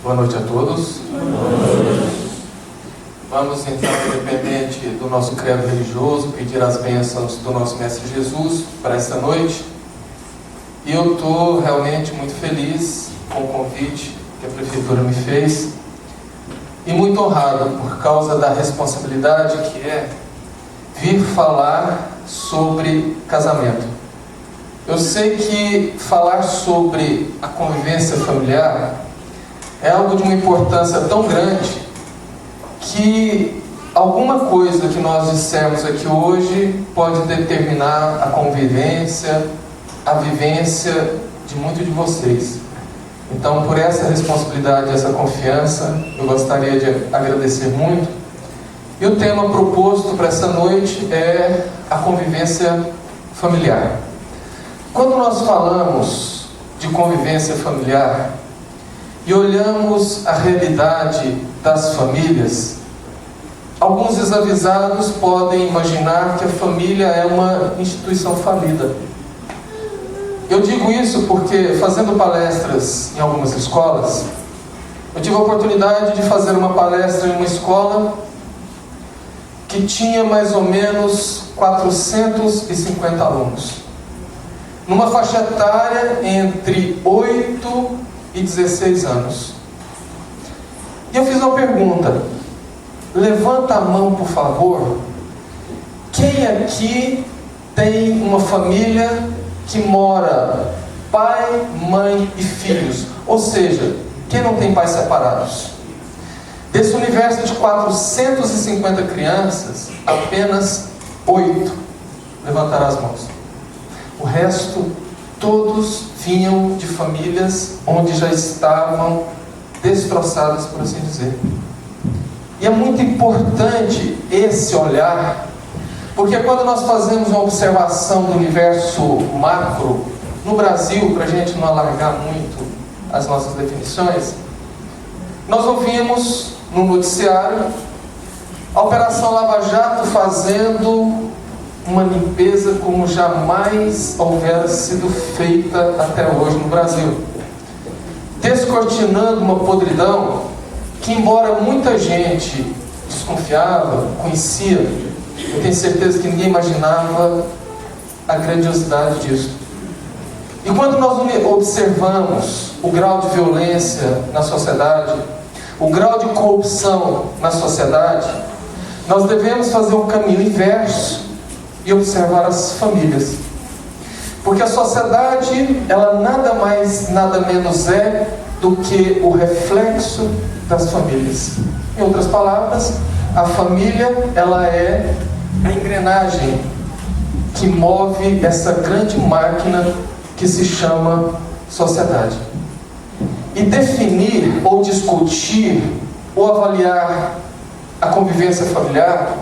Boa noite a todos. Vamos então, independente do nosso credo religioso, pedir as bênçãos do nosso Mestre Jesus para esta noite. E eu estou realmente muito feliz com o convite que a Prefeitura me fez e muito honrado por causa da responsabilidade que é vir falar sobre casamento. Eu sei que falar sobre a convivência familiar é algo de uma importância tão grande que alguma coisa que nós dissemos aqui hoje pode determinar a convivência, a vivência de muitos de vocês. Então, por essa responsabilidade, essa confiança, eu gostaria de agradecer muito. E o tema proposto para essa noite é a convivência familiar. Quando nós falamos de convivência familiar e olhamos a realidade das famílias, alguns desavisados podem imaginar que a família é uma instituição falida. Eu digo isso porque, fazendo palestras em algumas escolas, eu tive a oportunidade de fazer uma palestra em uma escola que tinha mais ou menos 450 alunos, numa faixa etária entre 8 e 16 anos. E eu fiz uma pergunta: levanta a mão, por favor, quem aqui tem uma família que mora pai, mãe e filhos? Ou seja, quem não tem pais separados? Desse universo de 450 crianças, apenas 8 levantaram as mãos. O resto, todos vinham de famílias onde já estavam destroçadas, por assim dizer. E é muito importante esse olhar, porque quando nós fazemos uma observação do universo macro, no Brasil, para a gente não alargar muito as nossas definições, nós ouvimos no noticiário a Operação Lava Jato fazendo uma limpeza como jamais houvera sido feita até hoje no Brasil, descortinando uma podridão que, embora muita gente desconfiava, conhecia, eu tenho certeza que ninguém imaginava a grandiosidade disso. E quando nós observamos o grau de violência na sociedade, o grau de corrupção na sociedade, nós devemos fazer um caminho inverso e observar as famílias. Porque a sociedade, ela nada mais, nada menos é do que o reflexo das famílias. Em outras palavras, a família, ela é a engrenagem que move essa grande máquina que se chama sociedade. E definir ou discutir ou avaliar a convivência familiar,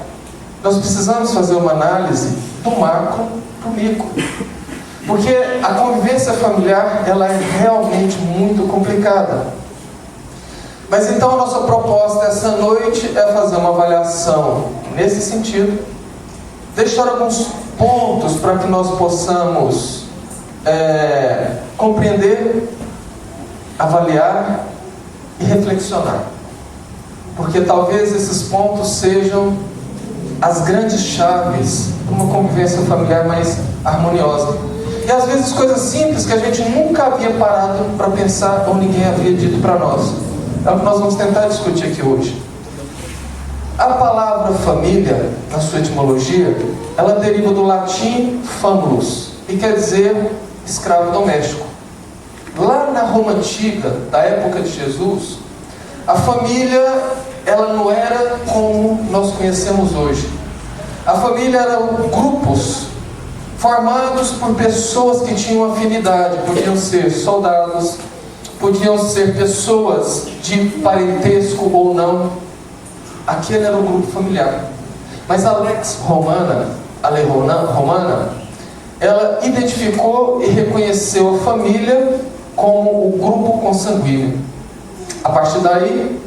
nós precisamos fazer uma análise do macro para o micro. Porque a convivência familiar, ela é realmente muito complicada. Mas então a nossa proposta essa noite é fazer uma avaliação nesse sentido, deixar alguns pontos para que nós possamos compreender, avaliar e reflexionar. Porque talvez esses pontos sejam as grandes chaves para uma convivência familiar mais harmoniosa. E às vezes coisas simples que a gente nunca havia parado para pensar ou ninguém havia dito para nós. É o que nós vamos tentar discutir aqui hoje. A palavra família, na sua etimologia, ela deriva do latim famulus e quer dizer escravo doméstico. Lá na Roma antiga, da época de Jesus, a família, ela não era como nós conhecemos hoje. A família eram grupos formados por pessoas que tinham afinidade. Podiam ser soldados, podiam ser pessoas de parentesco ou não. Aquele era o grupo familiar. Mas a Lex Romana, a lei romana, ela identificou e reconheceu a família como o grupo consanguíneo. A partir daí,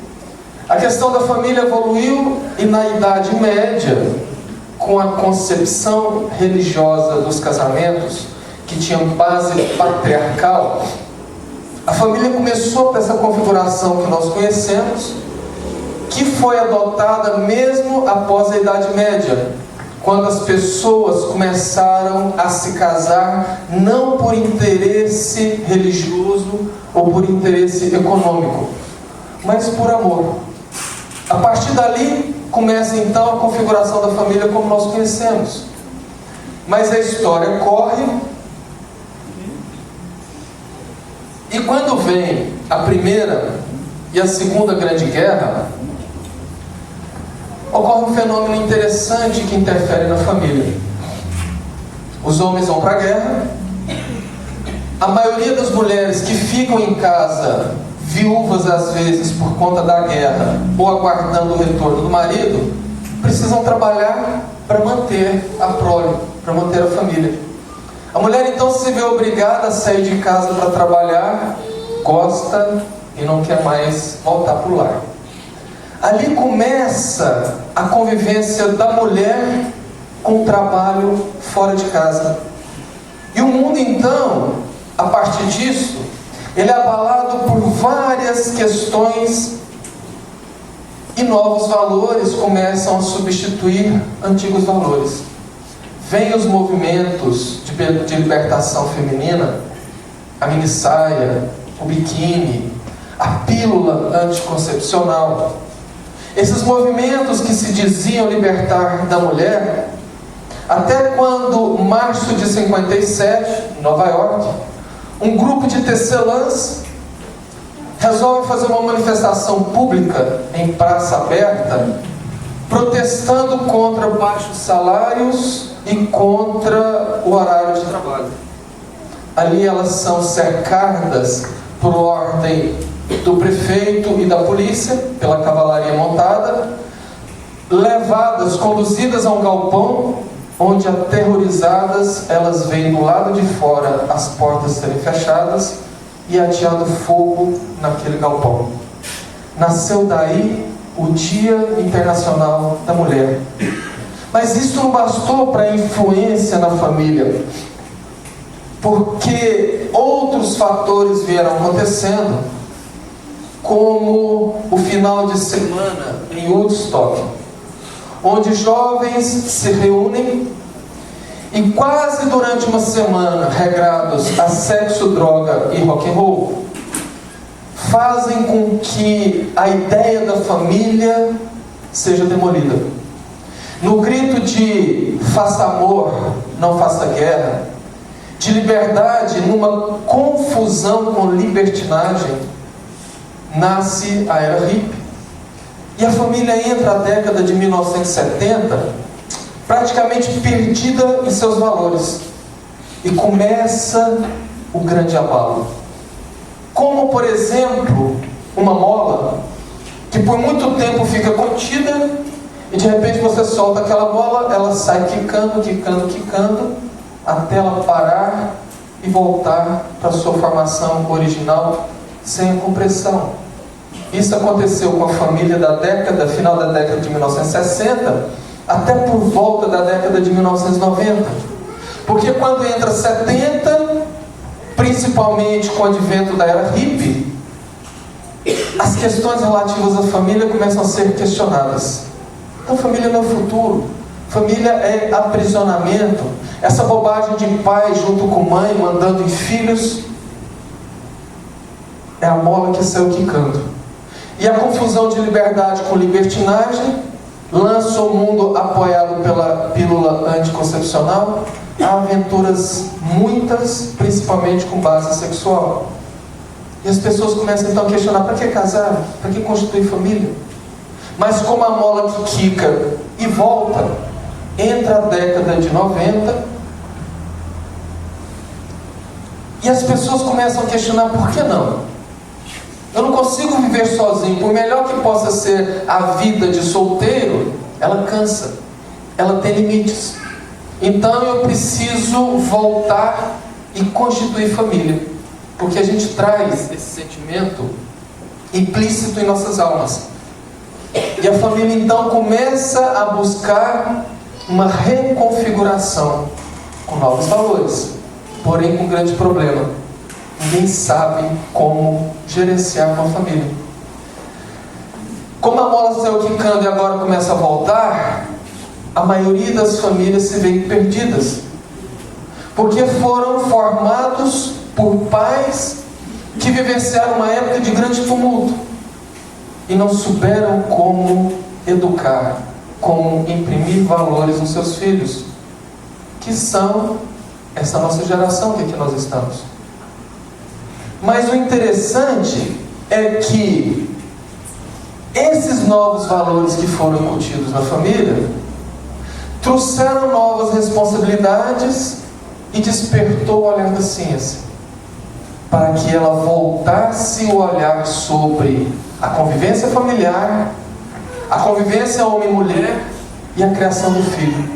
a questão da família evoluiu e na Idade Média, com a concepção religiosa dos casamentos, que tinham base patriarcal, A família começou com essa configuração que nós conhecemos, que foi adotada mesmo após a Idade Média, quando as pessoas começaram a se casar não por interesse religioso ou por interesse econômico, mas por amor. A partir dali começa então a configuração da família como nós conhecemos. Mas a história corre, e quando vem a Primeira e a Segunda Grande Guerra, ocorre um fenômeno interessante que interfere na família. Os homens vão para a guerra, a maioria das mulheres que ficam em casa, viúvas às vezes por conta da guerra, ou aguardando o retorno do marido, precisam trabalhar para manter a prole, para manter a família. A mulher então se vê obrigada a sair de casa para trabalhar, gosta e não quer mais voltar para o lar. Ali começa a convivência da mulher com o trabalho fora de casa. E o mundo então, a partir disso, ele é abalado por várias questões e novos valores começam a substituir antigos valores. Vêm os movimentos de libertação feminina, a minissaia, o biquíni, a pílula anticoncepcional. Esses movimentos que se diziam libertar da mulher, até quando, março de 57, em Nova York, um grupo de tecelãs resolve fazer uma manifestação pública em praça aberta, protestando contra baixos salários e contra o horário de trabalho. Ali elas são cercadas por ordem do prefeito e da polícia, pela cavalaria montada, levadas, conduzidas a um galpão, onde aterrorizadas elas veem do lado de fora as portas serem fechadas e ateado fogo naquele galpão. Nasceu daí o Dia Internacional da Mulher. Mas isso não bastou para a influência na família, porque outros fatores vieram acontecendo, como o final de semana em Woodstock, onde jovens se reúnem e quase durante uma semana, regrados a sexo, droga e rock and roll, fazem com que a ideia da família seja demolida. No grito de faça amor, não faça guerra, de liberdade numa confusão com libertinagem, nasce a era hippie. E a família entra a década de 1970 praticamente perdida em seus valores. E começa o grande abalo. Como, por exemplo, uma mola que por muito tempo fica contida e de repente você solta aquela bola, ela sai quicando, quicando, quicando, até ela parar e voltar para a sua formação original sem a compressão. Isso aconteceu com a família da década, final da década de 1960, até por volta da década de 1990. Porque quando entra 70, principalmente com o advento da era hippie, as questões relativas à família começam a ser questionadas. Então família não é futuro, família é aprisionamento. Essa bobagem de pai junto com mãe, mandando em filhos, é a mola que saiu quicando. E a confusão de liberdade com libertinagem lança o mundo, apoiado pela pílula anticoncepcional, a aventuras muitas, principalmente com base sexual. E as pessoas começam então a questionar: para que casar? Para que constituir família? Mas como a mola que quica e volta, entra a década de 90 e as pessoas começam a questionar: por que não? Eu não consigo viver sozinho. Por melhor que possa ser a vida de solteiro, ela cansa, ela tem limites. Então eu preciso voltar e constituir família, porque a gente traz esse sentimento implícito em nossas almas. E a família então começa a buscar uma reconfiguração com novos valores, porém com um grande problema: ninguém sabe como gerenciar uma família. Como a bola saiu quicando e agora começa a voltar, a maioria das famílias se veem perdidas, porque foram formados por pais que vivenciaram uma época de grande tumulto e não souberam como educar, como imprimir valores nos seus filhos, que são essa nossa geração que aqui nós estamos. Mas o interessante é que esses novos valores que foram incutidos na família trouxeram novas responsabilidades e despertou o olhar da ciência, para que ela voltasse o olhar sobre a convivência familiar, a convivência homem-mulher e a criação do filho.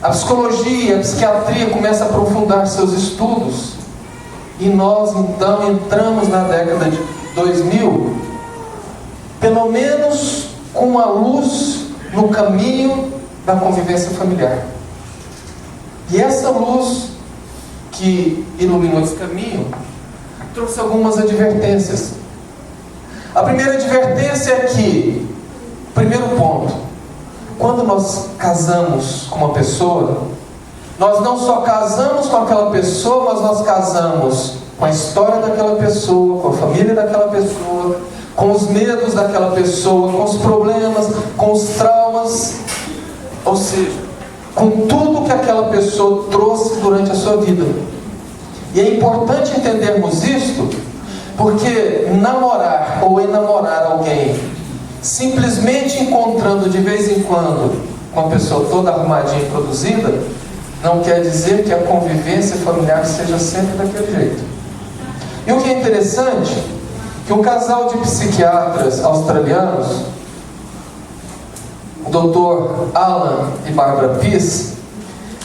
A psicologia, a psiquiatria começa a aprofundar seus estudos, e nós então entramos na década de 2000, pelo menos com a luz no caminho da convivência familiar. E essa luz que iluminou esse caminho trouxe algumas advertências. A primeira advertência é que, primeiro ponto, quando nós casamos com uma pessoa, nós não só casamos com aquela pessoa, mas nós casamos com a história daquela pessoa, com a família daquela pessoa, com os medos daquela pessoa, com os problemas, com os traumas, ou seja, com tudo que aquela pessoa trouxe durante a sua vida. E é importante entendermos isto, porque namorar ou enamorar alguém, simplesmente encontrando de vez em quando com a pessoa toda arrumadinha e produzida, não quer dizer que a convivência familiar seja sempre daquele jeito. E o que é interessante, que um casal de psiquiatras australianos, o Dr. Alan e Barbara Pease,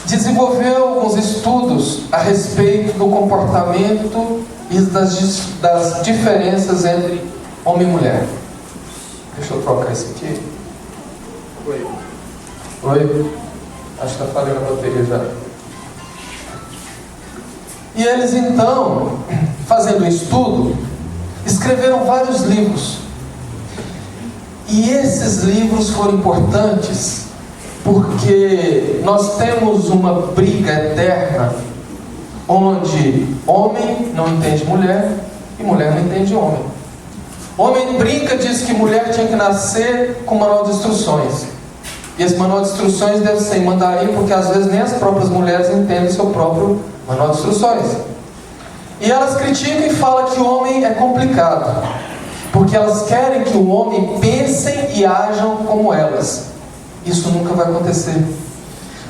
desenvolveu alguns estudos a respeito do comportamento e das diferenças entre homem e mulher. Deixa eu trocar isso aqui. Oi? Acho que está falhando a bateria já. E eles então, fazendo um estudo, escreveram vários livros. E esses livros foram importantes porque nós temos uma briga eterna onde homem não entende mulher e mulher não entende homem. Homem brinca, diz que mulher tinha que nascer com manual de instruções. E esse manual de instruções deve ser em mandarim, porque às vezes nem as próprias mulheres entendem o seu próprio manual de instruções. E elas criticam e falam que o homem é complicado, porque elas querem que o homem pense e ajam como elas. Isso nunca vai acontecer.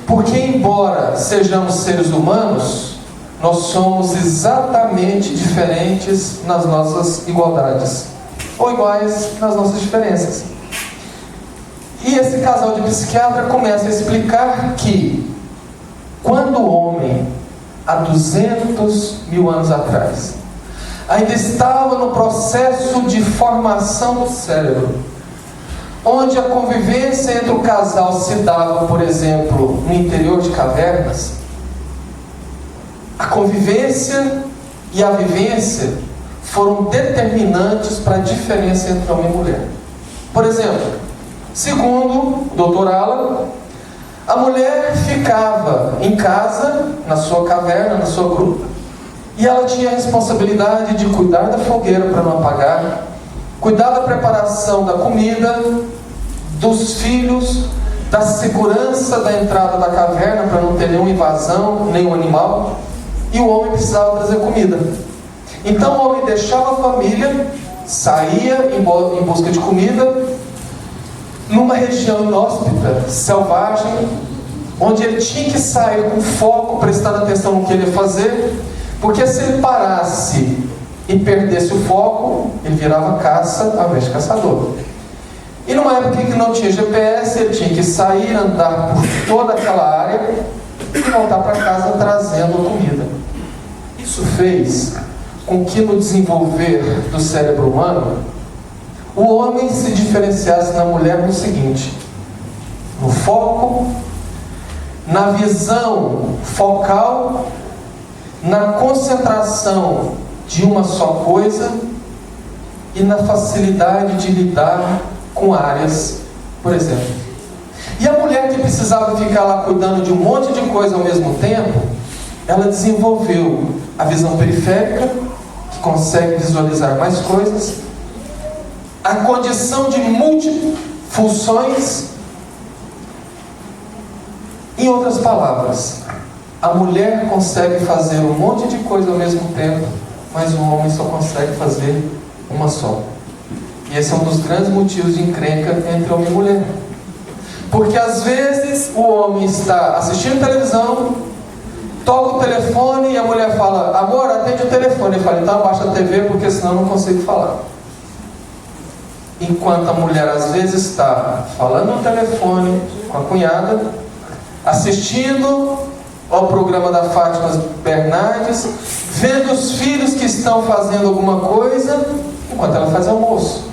Porque embora sejamos seres humanos, nós somos exatamente diferentes nas nossas igualdades, ou iguais nas nossas diferenças. E esse casal de psiquiatra começa a explicar que quando o homem, há 200 mil anos atrás, ainda estava no processo de formação do cérebro, onde a convivência entre o casal se dava, por exemplo, no interior de cavernas, a convivência e a vivência foram determinantes para a diferença entre homem e mulher. Por exemplo, segundo o Dr. Alan, a mulher ficava em casa, na sua caverna, na sua gruta, e ela tinha a responsabilidade de cuidar da fogueira para não apagar, cuidar da preparação da comida, dos filhos, da segurança da entrada da caverna para não ter nenhuma invasão, nenhum animal, e o homem precisava trazer comida. Então o homem deixava a família, saía em busca de comida, numa região inóspita, selvagem, onde ele tinha que sair com foco, prestando atenção no que ele ia fazer, porque se ele parasse e perdesse o foco, ele virava caça ao invés de caçador. E numa época em que não tinha GPS, ele tinha que sair, andar por toda aquela área e voltar para casa trazendo comida. Isso fez com que no desenvolver do cérebro humano, o homem se diferenciasse da mulher no seguinte: no foco, na visão focal, na concentração de uma só coisa e na facilidade de lidar com áreas, por exemplo. E a mulher que precisava ficar lá cuidando de um monte de coisa ao mesmo tempo, ela desenvolveu a visão periférica, que consegue visualizar mais coisas, a condição de multifunções. Em outras palavras, a mulher consegue fazer um monte de coisa ao mesmo tempo, mas o homem só consegue fazer uma só. E esse é um dos grandes motivos de encrenca entre homem e mulher. Porque às vezes o homem está assistindo televisão, toca o telefone e a mulher fala: amor, atende o telefone. Ele fala: então abaixa a TV, porque senão eu não consigo falar. Enquanto a mulher às vezes está falando no telefone com a cunhada, assistindo ao programa da Fátima Bernardes, vendo os filhos que estão fazendo alguma coisa, enquanto ela faz almoço.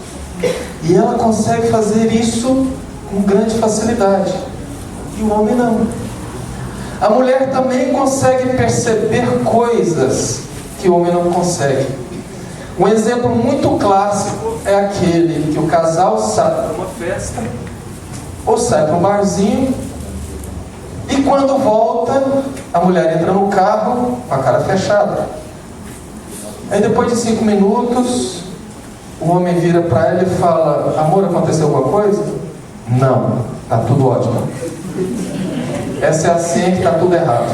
E ela consegue fazer isso com grande facilidade. E o homem não. A mulher também consegue perceber coisas que o homem não consegue. Um exemplo muito clássico é aquele que o casal sai para uma festa ou sai para um barzinho, e quando volta, a mulher entra no carro com a cara fechada. Aí depois de 5 minutos, o homem vira para ela e fala: amor, aconteceu alguma coisa? Não, está tudo ótimo. Essa é a senha que está tudo errado.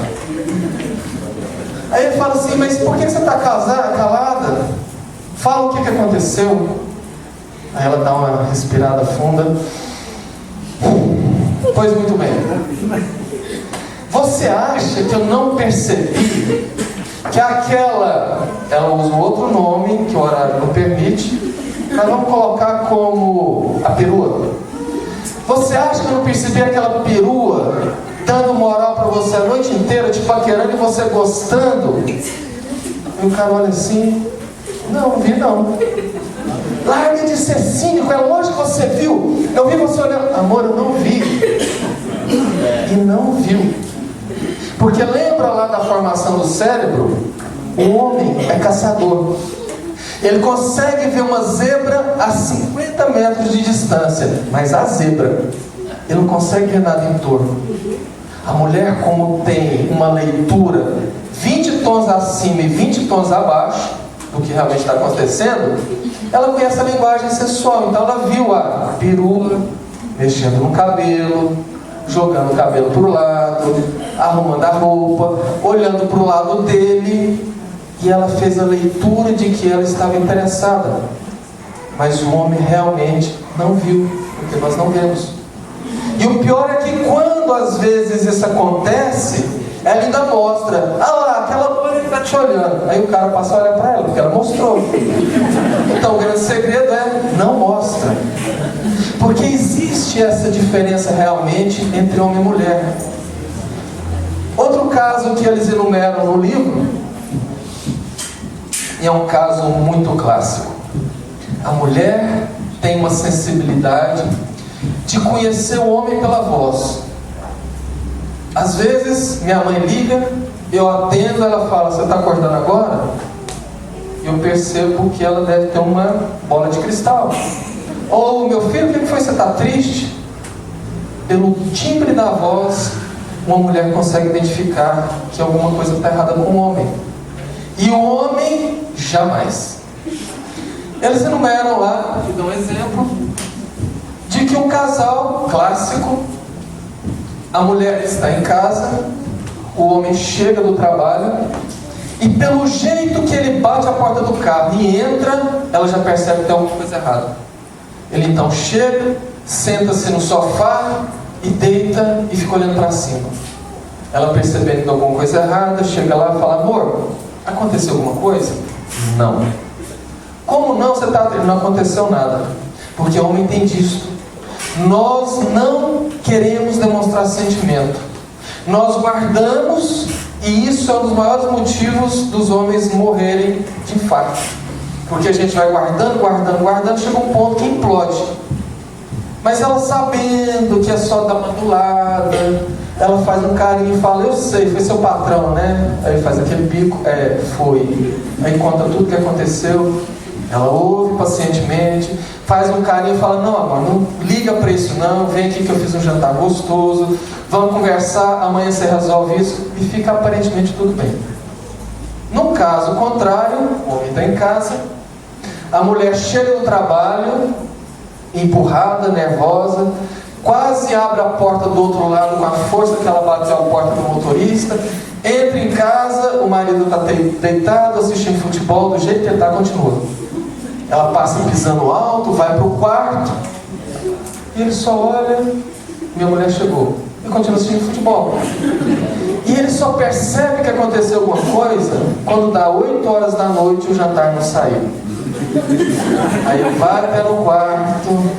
Aí ele fala assim: mas por que você está calada? Fala o que aconteceu. Aí ela dá uma respirada funda. Pois muito bem. Você acha que eu não percebi que ela usa um outro nome que o horário não permite, mas vamos colocar como a perua. Você acha que eu não percebi aquela perua dando moral para você a noite inteira, te paquerando e você gostando? E o cara olha assim: não vi não. Larga de ser cínico, é lógico que você viu. Eu vi você olhando. Amor, eu não vi. E não viu. Porque lembra lá da formação do cérebro? O homem é caçador. Ele consegue ver uma zebra a 50 metros de distância, mas a zebra, ele não consegue ver nada em torno. A mulher, como tem uma leitura 20 tons acima e 20 tons abaixo do que realmente está acontecendo, ela conhece a linguagem sensual. Então ela viu a perua mexendo no cabelo, jogando o cabelo para o lado, arrumando a roupa, olhando para o lado dele, e ela fez a leitura de que ela estava interessada. Mas o homem realmente não viu, porque nós não vemos. E o pior é que quando às vezes isso acontece, ela ainda mostra: ah lá, aquela loira está te olhando. Aí o cara passa a olhar para ela, porque ela mostrou. Então o grande segredo é: não mostra. Porque existe essa diferença realmente entre homem e mulher. Outro caso que eles enumeram no livro, e é um caso muito clássico. A mulher tem uma sensibilidade de conhecer o homem pela voz. Às vezes minha mãe liga, eu atendo, ela fala: você está acordando agora? Eu percebo que ela deve ter uma bola de cristal. Ou: meu filho, o que foi? Você está triste? Pelo timbre da voz, uma mulher consegue identificar que alguma coisa está errada com o homem. E o homem, jamais. Eles enumeram lá, e dão um exemplo, de que um casal clássico, a mulher está em casa, o homem chega do trabalho, e pelo jeito que ele bate a porta do carro e entra, ela já percebe que tem alguma coisa errada. Ele então chega, senta-se no sofá e deita e fica olhando para cima. Ela, percebendo que tem alguma coisa errada, chega lá e fala: amor, aconteceu alguma coisa? Não. Como não? Você está... Não aconteceu nada. Porque o homem tem disso. Nós não queremos demonstrar sentimento. Nós guardamos, e isso é um dos maiores motivos dos homens morrerem de infarto. Porque a gente vai guardando, chega um ponto que implode. Mas ela, sabendo que é só dar uma adulada, ela faz um carinho e fala: eu sei, foi seu patrão, né? Aí ele faz aquele bico: foi. Aí conta tudo o que aconteceu. Ela ouve pacientemente, faz um carinho e fala: não, amor, não liga para isso não, vem aqui que eu fiz um jantar gostoso, vamos conversar, amanhã você resolve isso, e fica aparentemente tudo bem. No caso contrário, o homem está em casa, a mulher chega do trabalho, empurrada, nervosa, quase abre a porta do outro lado com a força que ela bateu a porta do motorista, entra em casa, o marido está deitado, assistindo futebol, do jeito que ele está, continua. Ela passa pisando alto, vai para o quarto, e ele só olha: minha mulher chegou, e continua assistindo futebol. E ele só percebe que aconteceu alguma coisa quando dá 8 horas da noite e o jantar não saiu. Aí ele vai até no quarto,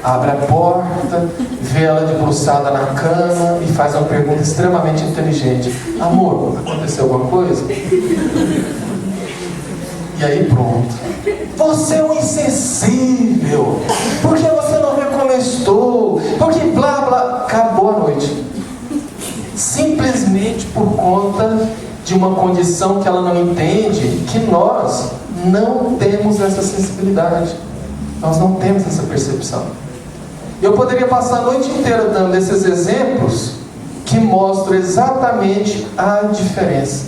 abre a porta, vê ela debruçada na cama e faz uma pergunta extremamente inteligente: amor, aconteceu alguma coisa? E aí pronto: você é um insensível, por que você não vê como eu estou? Porque blá blá. Acabou a noite. Simplesmente por conta de uma condição que ela não entende, que nós não temos essa sensibilidade, nós não temos essa percepção. Eu poderia passar a noite inteira dando esses exemplos que mostram exatamente a diferença.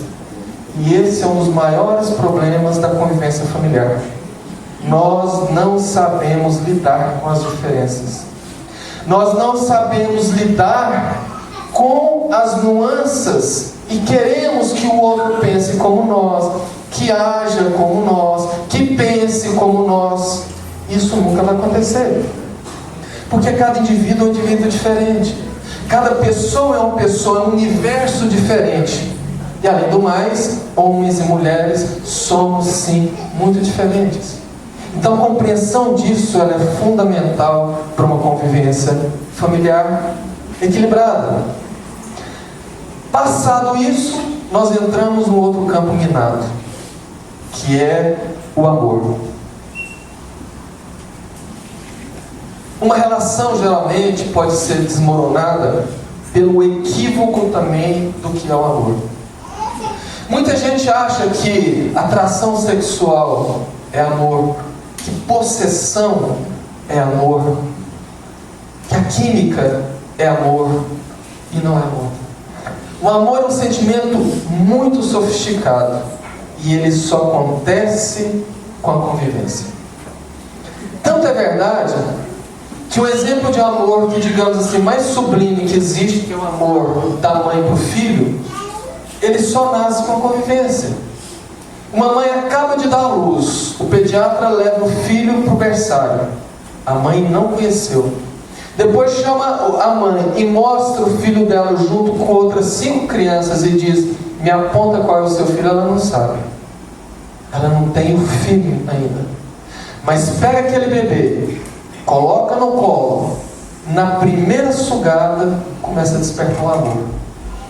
E esse é um dos maiores problemas da convivência familiar. Nós não sabemos lidar com as diferenças. Nós não sabemos lidar com as nuances e queremos que o outro pense como nós, que haja como nós, que pense como nós. Isso nunca vai acontecer. Porque cada indivíduo é um indivíduo diferente. Cada pessoa é uma pessoa, é um universo diferente. E além do mais, homens e mulheres somos sim muito diferentes. Então a compreensão disso ela é fundamental para uma convivência familiar equilibrada. Passado isso, nós entramos no outro campo minado, que é o amor. Uma relação geralmente pode ser desmoronada pelo equívoco também do que é o amor. Muita gente acha que atração sexual é amor, que possessão é amor, que a química é amor, e não é amor. O amor é um sentimento muito sofisticado e ele só acontece com a convivência. Tanto é verdade que o exemplo de amor que, digamos assim, mais sublime que existe, que é o amor da mãe para o filho, ele só nasce com a convivência. Uma mãe acaba de dar à luz, o pediatra leva o filho para o berçário, a mãe não conheceu. Depois chama a mãe e mostra o filho dela junto com outras 5 crianças e diz: me aponta qual é o seu filho. Ela não sabe, ela não tem o filho ainda, mas pega aquele bebê, coloca no colo, na primeira sugada começa a despertar o amor,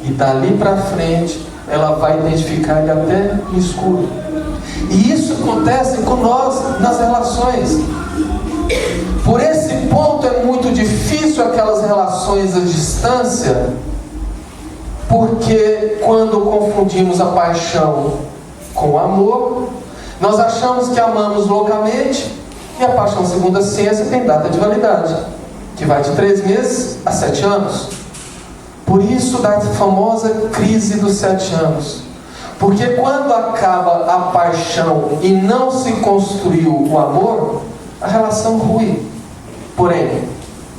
e dali para frente ela vai identificar ele até no escuro. E isso acontece com nós nas relações. Por esse ponto é muito difícil aquelas relações à distância, porque quando confundimos a paixão com o amor, nós achamos que amamos loucamente, e a paixão, segundo a ciência, tem data de validade, que vai de 3 meses a 7 anos. Por isso da famosa crise dos 7 anos. Porque quando acaba a paixão e não se construiu o amor, a relação rui. Porém,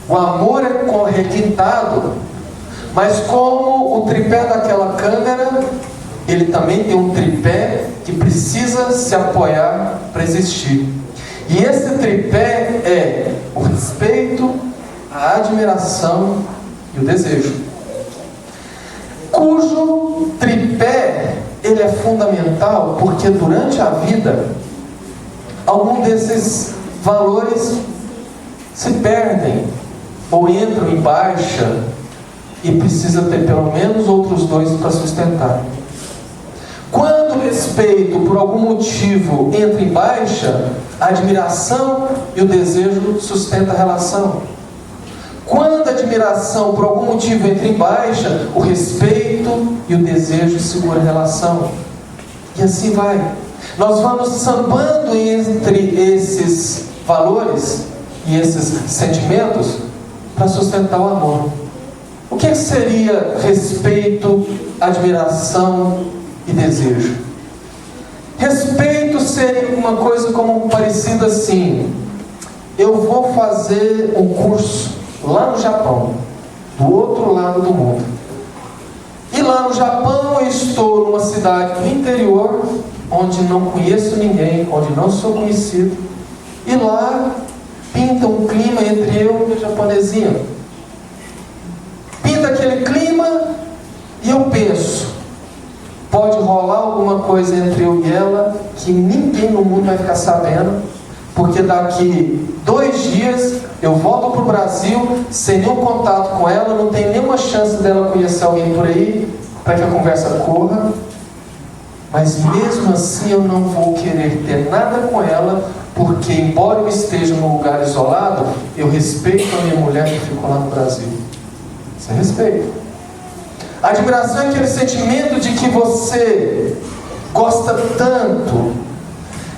o amor é requintado, mas como o tripé daquela câmera, ele também tem um tripé que precisa se apoiar para existir. E esse tripé é o respeito, a admiração e o desejo. Cujo tripé ele é fundamental porque durante a vida algum desses valores se perdem ou entram em baixa e precisa ter pelo menos outros 2 para sustentar. Quando o respeito por algum motivo entra em baixa, a admiração e o desejo sustentam a relação. Quando a admiração por algum motivo entra em baixa, o respeito e o desejo seguram a relação. E assim vai. Nós vamos sambando entre esses valores e esses sentimentos para sustentar o amor. O que seria respeito, admiração e desejo? Respeito seria uma coisa como parecida assim: eu vou fazer um curso lá no Japão, do outro lado do mundo. E lá no Japão eu estou numa cidade do interior, onde não conheço ninguém, onde não sou conhecido. E lá pinta um clima entre eu e a japonesinha. Pinta aquele clima e eu penso, pode rolar alguma coisa entre eu e ela que ninguém no mundo vai ficar sabendo, porque daqui 2 dias eu volto para o Brasil sem nenhum contato com ela, não tem nenhuma chance dela conhecer alguém por aí para que a conversa corra. Mas mesmo assim eu não vou querer ter nada com ela, porque embora eu esteja num lugar isolado, eu respeito a minha mulher que ficou lá no Brasil. Isso é respeito. A admiração é aquele sentimento de que você gosta tanto,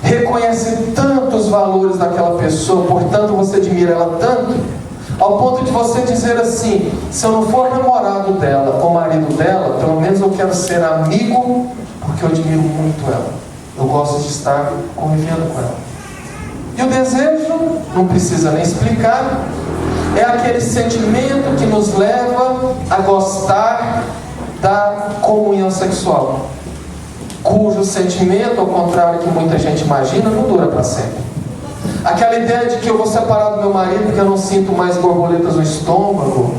reconhece tanto os valores daquela pessoa, portanto você admira ela tanto, ao ponto de você dizer assim: se eu não for namorado dela ou marido dela, pelo menos eu quero ser amigo, porque eu admiro muito ela, eu gosto de estar convivendo com ela. E o desejo, não precisa nem explicar, é aquele sentimento que nos leva a gostar da comunhão sexual, cujo sentimento, ao contrário do que muita gente imagina, não dura para sempre. Aquela ideia de que eu vou separar do meu marido porque eu não sinto mais borboletas no estômago,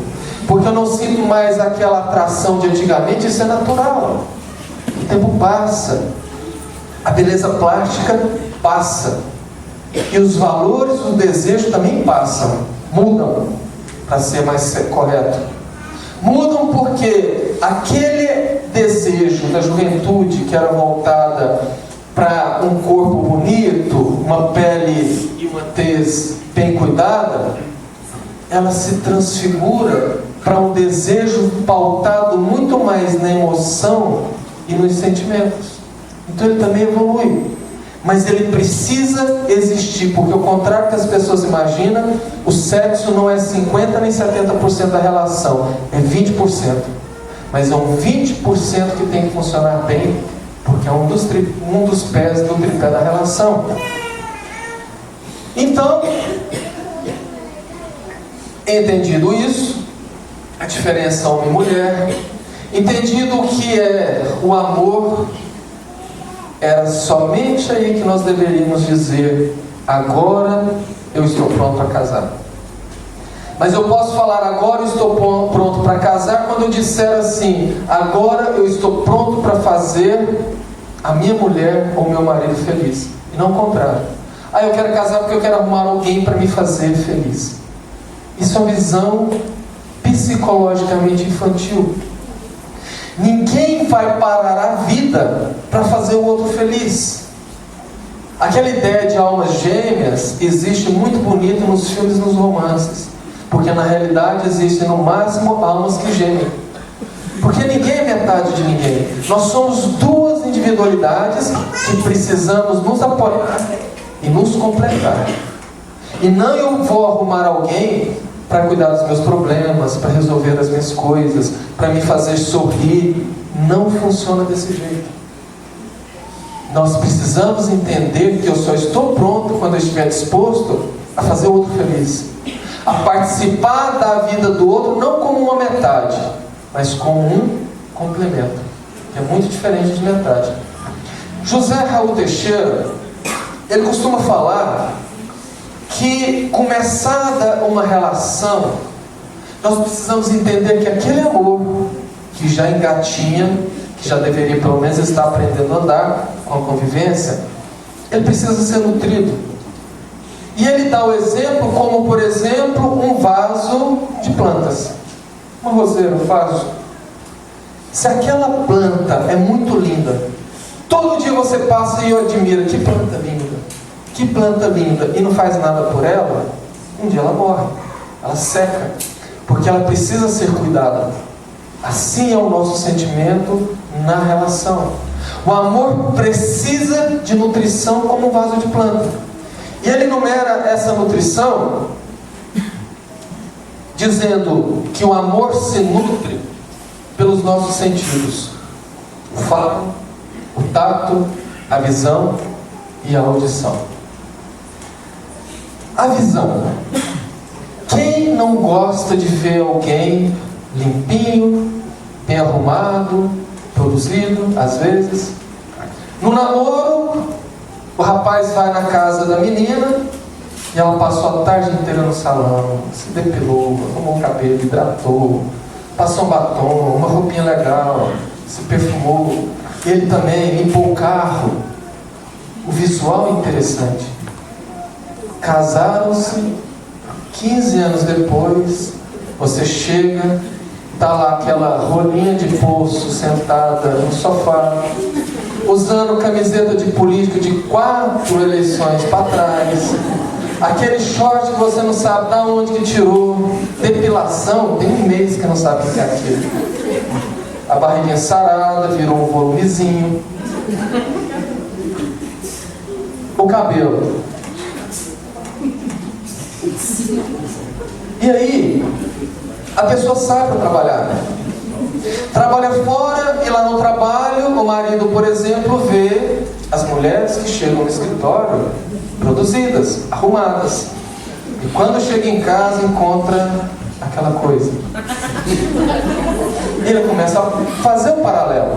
porque eu não sinto mais aquela atração de antigamente, isso é natural. O tempo passa, a beleza plástica passa, e os valores do desejo também passam, mudam, para ser mais correto. Mudam porque aquele desejo da juventude que era voltada para um corpo bonito, uma pele e uma tez bem cuidada, ela se transfigura para um desejo pautado muito mais na emoção e nos sentimentos. Então ele também evolui. Mas ele precisa existir, porque ao contrário que as pessoas imaginam, o sexo não é 50% nem 70% da relação, é 20%. Mas é um 20% que tem que funcionar bem, porque é um dos pés do tripé da relação. Então, entendido isso, a diferença homem e mulher, entendido o que é o amor, era somente aí que nós deveríamos dizer: agora eu estou pronto para casar. Mas eu posso falar agora eu estou pronto para casar quando eu disser assim: agora eu estou pronto para fazer a minha mulher ou meu marido feliz. E não o contrário. Ah, eu quero casar porque eu quero arrumar alguém para me fazer feliz. Isso é uma visão psicologicamente infantil. Ninguém vai parar a vida para fazer o outro feliz. Aquela ideia de almas gêmeas existe muito bonito nos filmes e nos romances, porque na realidade existem no máximo almas que gemem, porque ninguém é metade de ninguém. Nós somos 2 individualidades que precisamos nos apoiar e nos completar. E não eu vou arrumar alguém para cuidar dos meus problemas, para resolver as minhas coisas, para me fazer sorrir. Não funciona desse jeito. Nós precisamos entender que eu só estou pronto quando eu estiver disposto a fazer o outro feliz, a participar da vida do outro, não como uma metade, mas como um complemento, que é muito diferente de metade. José Raul Teixeira, ele costuma falar que, começada uma relação, nós precisamos entender que aquele amor que já engatinha, que já deveria pelo menos estar aprendendo a andar com a convivência, ele precisa ser nutrido. E ele dá o exemplo como, por exemplo, um vaso de plantas, uma roseira, um vaso. Se aquela planta é muito linda, todo dia você passa e admira: que planta linda, que planta linda, e não faz nada por ela, um dia ela morre, ela seca. porque ela precisa ser cuidada. Assim é o nosso sentimento na relação. O amor precisa de nutrição como um vaso de planta. E ele enumera essa nutrição dizendo que o amor se nutre pelos nossos sentidos: o fato, o tato, a visão e a audição. A visão. Quem não gosta de ver alguém limpinho, bem arrumado, produzido, às vezes? No namoro, o rapaz vai na casa da menina e ela passou a tarde inteira no salão, se depilou, arrumou o cabelo, hidratou, passou um batom, uma roupinha legal, se perfumou. Ele também limpou o carro. O visual é interessante. Casaram-se, 15 anos depois, você chega, está lá aquela rolinha de poço sentada no sofá, usando camiseta de político de 4 eleições para trás, aquele short que você não sabe de onde que tirou, depilação, tem um mês que não sabe o que é aquilo, a barriguinha sarada, virou um volumezinho, o cabelo. E aí, a pessoa sai para trabalhar. Trabalha fora e lá no trabalho, o marido, por exemplo, vê as mulheres que chegam no escritório produzidas, arrumadas. E quando chega em casa, encontra aquela coisa. Ele começa a fazer um paralelo.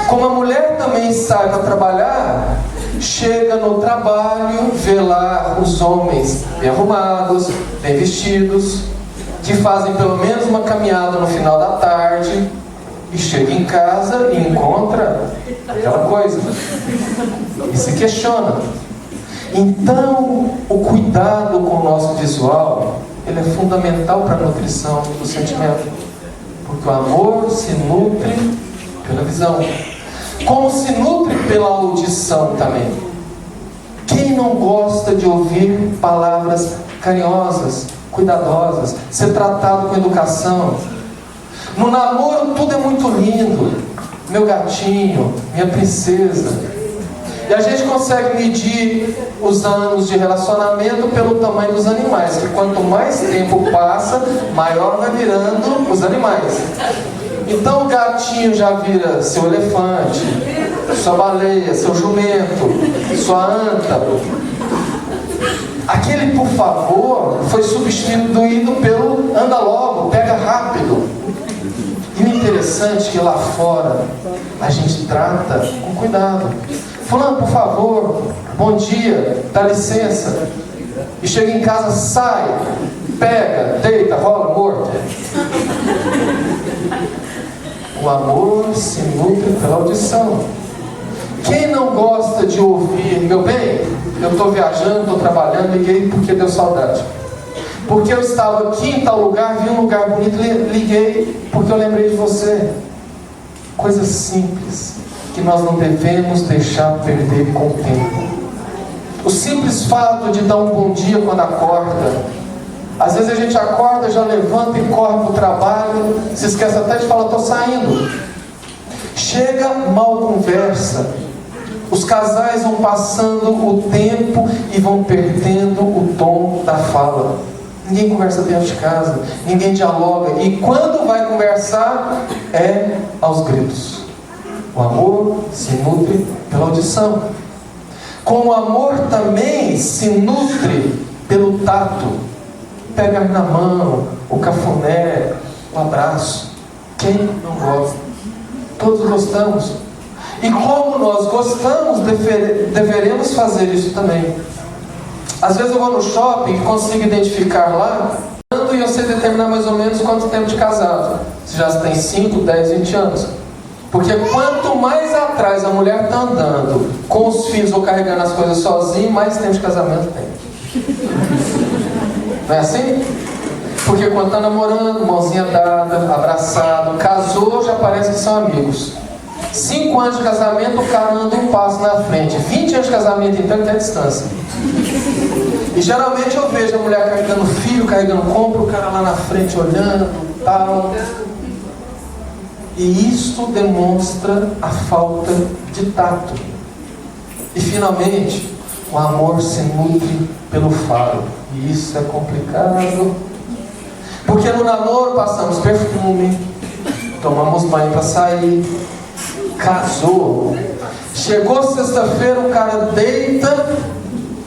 Como a mulher também sai para trabalhar, chega no trabalho, vê lá os homens bem arrumados, bem vestidos, que fazem pelo menos uma caminhada no final da tarde, e chega em casa e encontra aquela coisa e se questiona. Então, o cuidado com o nosso visual, ele é fundamental para a nutrição do sentimento, porque o amor se nutre pela visão, como se nutre pela audição também. Quem não gosta de ouvir palavras carinhosas, cuidadosas, ser tratado com educação? No namoro tudo é muito lindo, meu gatinho, minha princesa. E a gente consegue medir os anos de relacionamento pelo tamanho dos animais, que quanto mais tempo passa, maior vai virando os animais. Então o gatinho já vira seu elefante, sua baleia, seu jumento, sua anta. Aquele por favor foi substituído pelo anda logo, pega rápido. E o interessante é que lá fora a gente trata com cuidado. Fulano, por favor, bom dia, dá licença. E chega em casa, sai, pega, deita, rola, morto. O amor se nutre pela audição. Quem não gosta de ouvir, meu bem, eu estou viajando, estou trabalhando, liguei porque deu saudade. Porque eu estava aqui em tal lugar, vi um lugar bonito, liguei porque eu lembrei de você. Coisas simples que nós não devemos deixar perder com o tempo. O simples fato de dar um bom dia quando acorda. Às vezes a gente acorda, já levanta e corre para o trabalho, se esquece até de falar, estou saindo. Chega, mal conversa. Os casais vão passando o tempo e vão perdendo o tom da fala. Ninguém conversa dentro de casa, ninguém dialoga. E quando vai conversar, é aos gritos. O amor se nutre pela audição. Com o amor também se nutre pelo tato. Pegar na mão, o cafuné, o abraço. Quem não gosta? Todos gostamos. E como nós gostamos, deveremos fazer isso também. Às vezes eu vou no shopping e consigo identificar lá, e eu sei determinar mais ou menos quanto tempo de casado. Se já tem 5, 10, 20 anos. Porque quanto mais atrás a mulher está andando com os filhos ou carregando as coisas sozinha, mais tempo de casamento tem. Não é assim? Porque quando está namorando, mãozinha dada, abraçado, casou, já parece que são amigos. 5 anos de casamento, o cara anda um passo na frente. 20 anos de casamento, então, ele tem distância. E geralmente eu vejo a mulher carregando filho, carregando compra, o cara lá na frente olhando, tal. E isto demonstra a falta de tato. E finalmente, o amor se nutre pelo falo. E isso é complicado. Porque no namoro passamos perfume, tomamos banho para sair, casou. Chegou sexta-feira, o cara deita,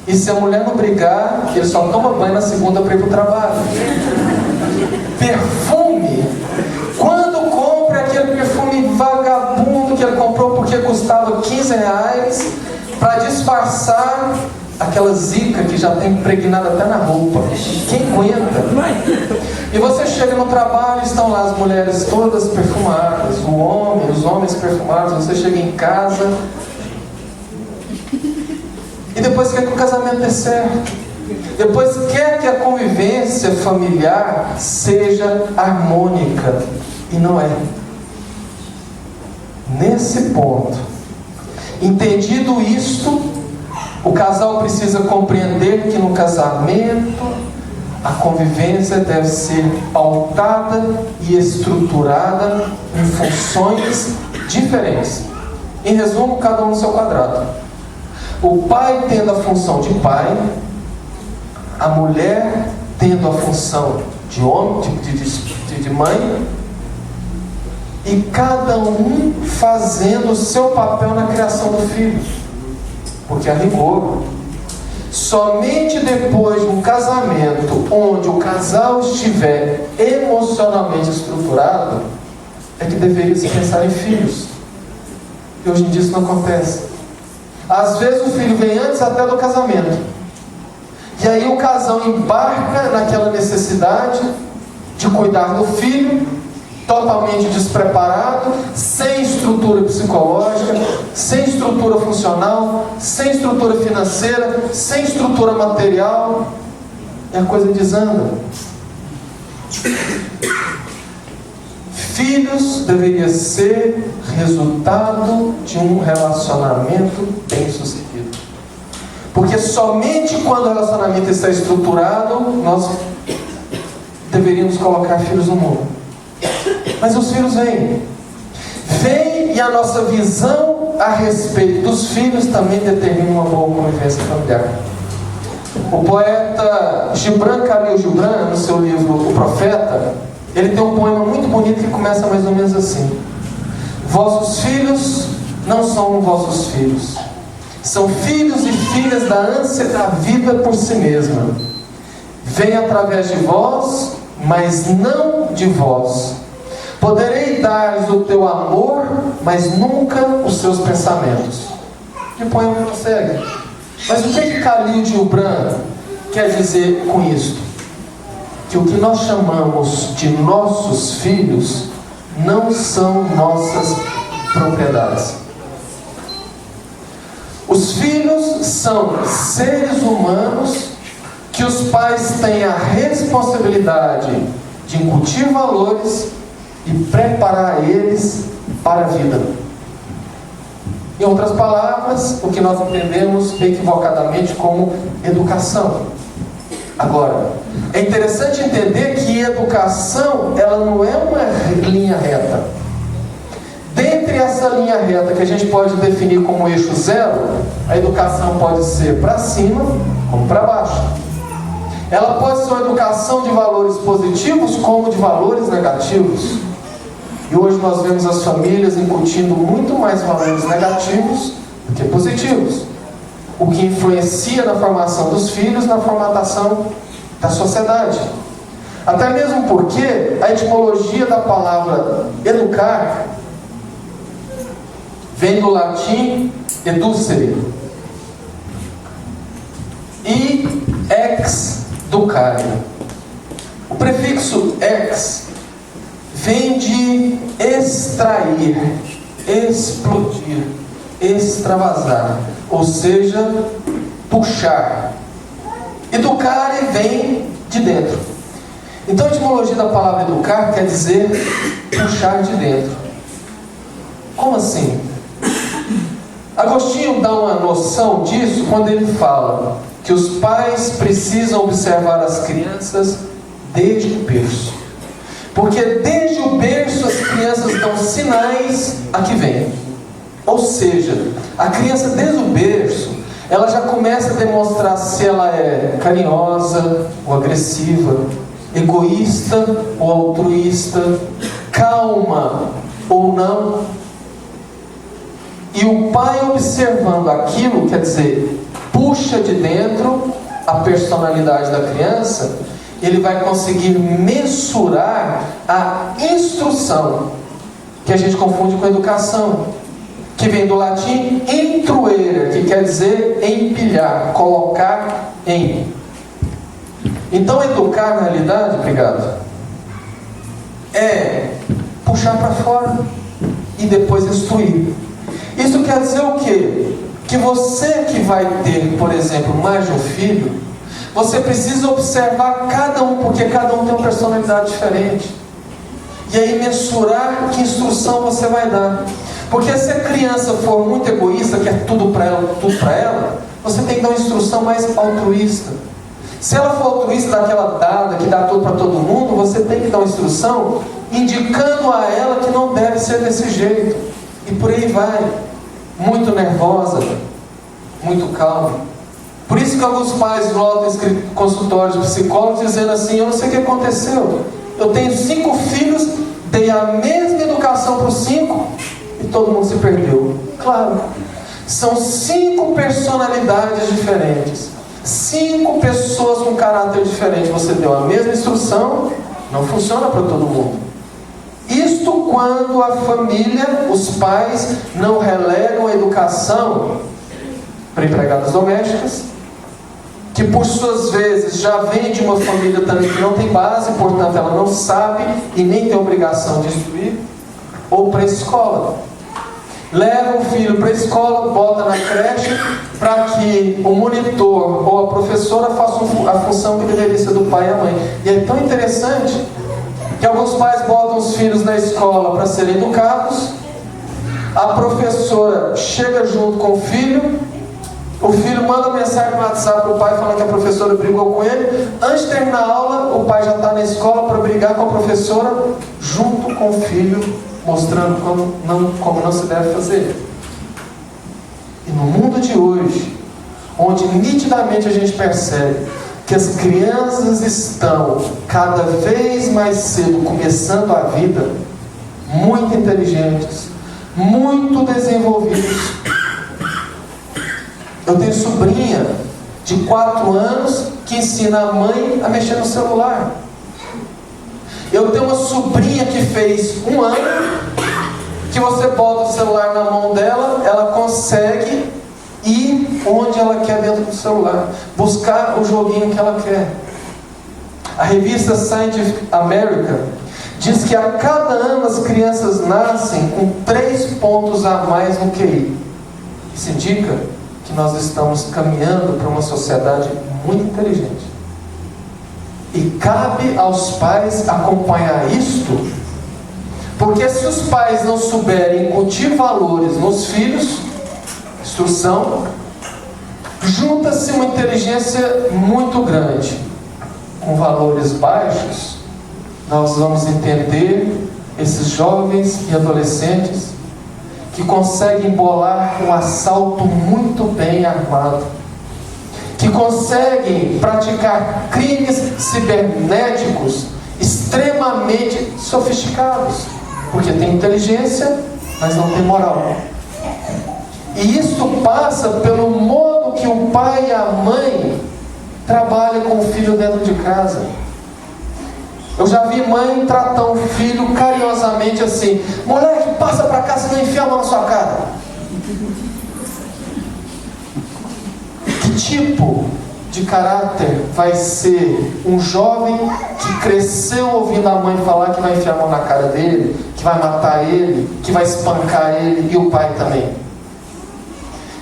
e se a mulher não brigar, ele só toma banho na segunda para ir para o trabalho. Perfume. Quando compra aquele perfume vagabundo que ele comprou porque custava R$15, para disfarçar aquela zica que já tem impregnada até na roupa. Quem aguenta? E você chega no trabalho, estão lá as mulheres todas perfumadas, os homens perfumados, você chega em casa e depois quer que o casamento dê certo. Depois quer que a convivência familiar seja harmônica. E não é. Nesse ponto, entendido isto, o casal precisa compreender que no casamento a convivência deve ser pautada e estruturada em funções diferentes. Em resumo, cada um no seu quadrado. O pai tendo a função de pai, a mulher tendo a função de homem, de mãe, e cada um fazendo o seu papel na criação do filho. Porque a rigor, somente depois de um casamento onde o casal estiver emocionalmente estruturado, é que deveria se pensar em filhos. E hoje em dia isso não acontece. Às vezes o filho vem antes até do casamento. E aí o casal embarca naquela necessidade de cuidar do filho, totalmente despreparado, sem estrutura psicológica, sem estrutura funcional, sem estrutura financeira, sem estrutura material, e a coisa desanda. Filhos deveria ser resultado de um relacionamento bem sucedido. Porque somente quando o relacionamento está estruturado, nós deveríamos colocar filhos no mundo. Mas os filhos vêm. Vêm e a nossa visão a respeito dos filhos também determina uma boa convivência familiar. O poeta Gibran Khalil Gibran, no seu livro O Profeta, ele tem um poema muito bonito que começa mais ou menos assim: vossos filhos não são vossos filhos, são filhos e filhas da ânsia da vida por si mesma. Vêm através de vós, mas não de vós. Poderei dar-lhes o teu amor, mas nunca os seus pensamentos. E o poema prossegue. Mas o que Khalil Gibran quer dizer com isto? Que o que nós chamamos de nossos filhos não são nossas propriedades. Os filhos são seres humanos que os pais têm a responsabilidade de incutir valores e preparar eles para a vida. Em outras palavras, o que nós entendemos equivocadamente como educação. Agora, é interessante entender que educação, ela não é uma linha reta. Dentre essa linha reta que a gente pode definir como eixo zero, a educação pode ser para cima como para baixo. Ela pode ser uma educação de valores positivos como de valores negativos. E hoje nós vemos as famílias incutindo muito mais valores negativos do que positivos, o que influencia na formação dos filhos, na formatação da sociedade. Até mesmo porque a etimologia da palavra educar vem do latim educere e ex ducare. O prefixo ex vem de extrair, explodir, extravasar, ou seja, puxar. Educare vem de dentro. Então a etimologia da palavra educar quer dizer puxar de dentro. Como assim? Agostinho dá uma noção disso quando ele fala que os pais precisam observar as crianças desde o berço. Porque desde o berço as crianças dão sinais a que vem. Ou seja, a criança desde o berço, ela já começa a demonstrar se ela é carinhosa ou agressiva, egoísta ou altruísta, calma ou não. E o pai observando aquilo, quer dizer, puxa de dentro a personalidade da criança, ele vai conseguir mensurar a instrução, que a gente confunde com educação, que vem do latim intruere, que quer dizer empilhar, colocar em. Então educar na realidade, obrigado, é puxar para fora e depois instruir. Isso quer dizer o quê? Que você que vai ter, por exemplo, mais de um filho, você precisa observar cada um, porque cada um tem uma personalidade diferente. E aí mensurar que instrução você vai dar. Porque se a criança for muito egoísta, quer tudo para ela, você tem que dar uma instrução mais altruísta. Se ela for altruísta, daquela dada, que dá tudo para todo mundo, você tem que dar uma instrução indicando a ela que não deve ser desse jeito. E por aí vai. Muito nervosa, muito calma. Por isso que alguns pais lotam consultórios de psicólogos dizendo assim: eu não sei o que aconteceu, eu tenho 5 filhos, dei a mesma educação para os 5 e todo mundo se perdeu. Claro, são 5 personalidades diferentes, 5 pessoas com caráter diferente. Você deu a mesma instrução, não funciona para todo mundo. Isto quando a família, os pais, não relegam a educação para empregadas domésticas, que por suas vezes já vem de uma família também que não tem base, portanto ela não sabe e nem tem obrigação de instruir, ou para a escola. Leva o filho para a escola, bota na creche, para que o monitor ou a professora façam a função que deveria ser do pai e a mãe. E é tão interessante que alguns pais botam os filhos na escola para serem educados, a professora chega junto com o filho manda mensagem no WhatsApp para o pai falando que a professora brigou com ele. Antes de terminar a aula, o pai já está na escola para brigar com a professora junto com o filho, mostrando como não se deve fazer. E no mundo de hoje, onde nitidamente a gente percebe que as crianças estão cada vez mais cedo começando a vida, muito inteligentes, muito desenvolvidos. Eu tenho sobrinha de 4 anos que ensina a mãe a mexer no celular. Eu tenho uma sobrinha que fez 1 ano, que você bota o celular na mão dela, ela consegue ir onde ela quer dentro do celular, buscar o joguinho que ela quer. A revista Scientific American diz que a cada ano as crianças nascem com 3 pontos a mais no QI. Isso indica que nós estamos caminhando para uma sociedade muito inteligente. E cabe aos pais acompanhar isto, porque se os pais não souberem incutir valores nos filhos, instrução, junta-se uma inteligência muito grande com valores baixos, nós vamos entender esses jovens e adolescentes que conseguem bolar um assalto muito bem armado, que conseguem praticar crimes cibernéticos extremamente sofisticados, porque tem inteligência, mas não tem moral. E isso passa pelo modo que o pai e a mãe trabalham com o filho dentro de casa. Eu já vi mãe tratar um filho carinhosamente assim: moleque, passa pra cá, senão enfia a mão na sua cara. Que tipo de caráter vai ser um jovem que cresceu ouvindo a mãe falar que vai enfiar a mão na cara dele, que vai matar ele, que vai espancar ele, e o pai também?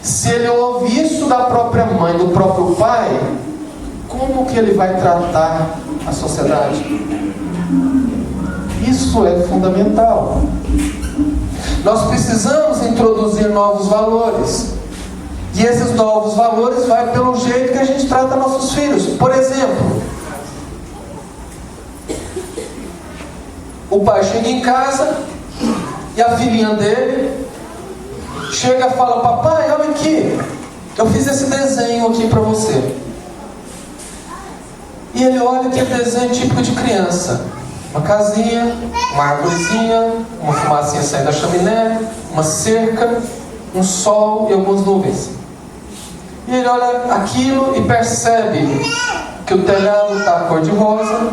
Se ele ouve isso da própria mãe, do próprio pai, como que ele vai tratar a sociedade? Isso é fundamental. Nós precisamos introduzir novos valores. E esses novos valores vai pelo jeito que a gente trata nossos filhos. Por exemplo, o pai chega em casa e a filhinha dele chega e fala: papai, olha aqui, eu fiz esse desenho aqui para você. E ele olha que é desenho típico de criança: uma casinha, uma árvorezinha, uma fumacinha saindo da chaminé, uma cerca, um sol e algumas nuvens. E ele olha aquilo e percebe que o telhado está cor de rosa,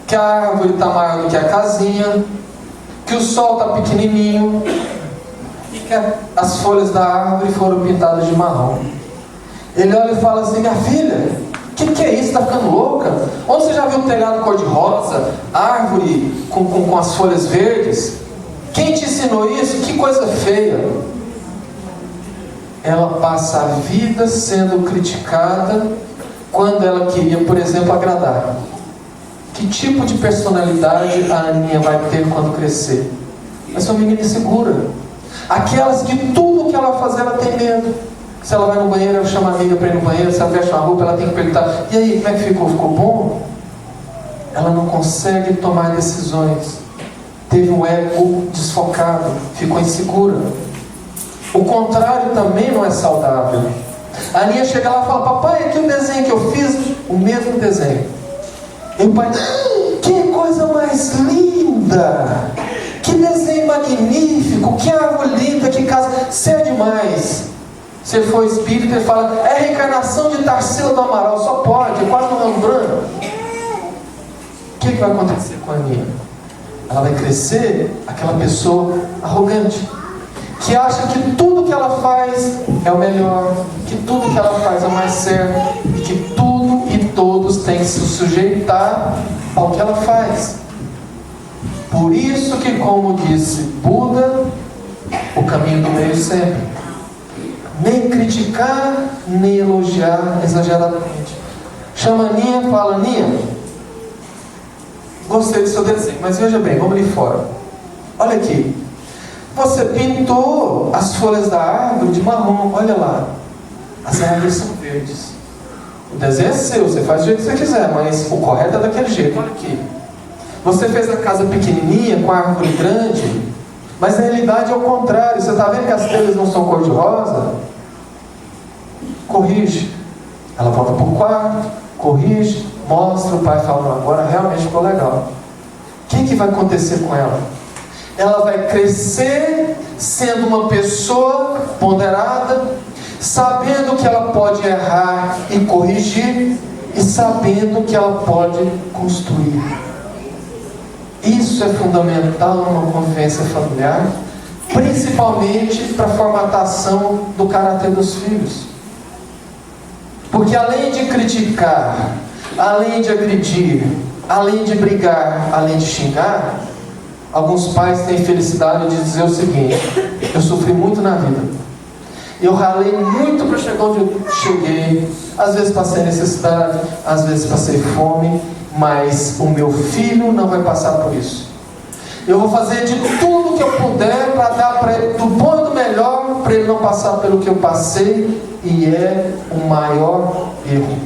que a árvore está maior do que a casinha, que o sol está pequenininho e que as folhas da árvore foram pintadas de marrom. Ele olha e fala assim: minha filha, o que é isso? Está ficando louca? Onde você já viu um telhado cor de rosa, árvore com as folhas verdes? Quem te ensinou isso? Que coisa feia. Ela passa a vida sendo criticada quando ela queria, por exemplo, agradar. Que tipo de personalidade a Aninha vai ter quando crescer? Vai ser uma menina insegura. Aquelas que tudo que ela vai fazer, ela tem medo. Se ela vai no banheiro, ela chama a amiga para ir no banheiro. Se ela veste uma roupa, ela tem que perguntar: e aí, como é que ficou? Ficou bom? Ela não consegue tomar decisões. Teve um ego desfocado, ficou insegura. O contrário também não é saudável. A Aninha chega lá e fala: papai, aqui o desenho que eu fiz, o mesmo desenho. E o pai: que coisa mais linda! Que desenho magnífico! Que árvore linda! Que casa! Você é demais! Se ele for espírito, ele fala: é a reencarnação de Tarsila do Amaral, só pode, é quase um lembrando. O que vai acontecer com a Aninha? Ela vai crescer aquela pessoa arrogante, que acha que tudo que ela faz é o melhor, que tudo que ela faz é o mais certo, e que tudo e todos têm que se sujeitar ao que ela faz. Por isso que, como disse Buda, o caminho do meio sempre: nem criticar, nem elogiar exageradamente. Chama a Aninha e fala: Aninha, gostei do seu desenho, mas veja bem, vamos ali fora. Olha aqui, você pintou as folhas da árvore de marrom, olha lá, as árvores são verdes. O desenho é seu, você faz do jeito que você quiser, mas o correto é daquele jeito. Olha aqui, você fez a casa pequenininha com a árvore grande, mas na realidade é o contrário. Você está vendo que as telhas não são cor de rosa? Corrige. Ela volta para o quarto, corrige, mostra. O pai fala: não, agora realmente ficou legal. O que vai acontecer com ela? Ela vai crescer sendo uma pessoa ponderada, sabendo que ela pode errar e corrigir, e sabendo que ela pode construir. Isso é fundamental numa convivência familiar, principalmente para a formatação do caráter dos filhos. Porque além de criticar, além de agredir, além de brigar, além de xingar, alguns pais têm felicidade de dizer o seguinte: eu sofri muito na vida, eu ralei muito para chegar onde eu cheguei, às vezes passei necessidade, às vezes passei fome, mas o meu filho não vai passar por isso. Eu vou fazer de tudo que eu puder para dar para ele do bom e do melhor, para ele não passar pelo que eu passei, e é o maior erro.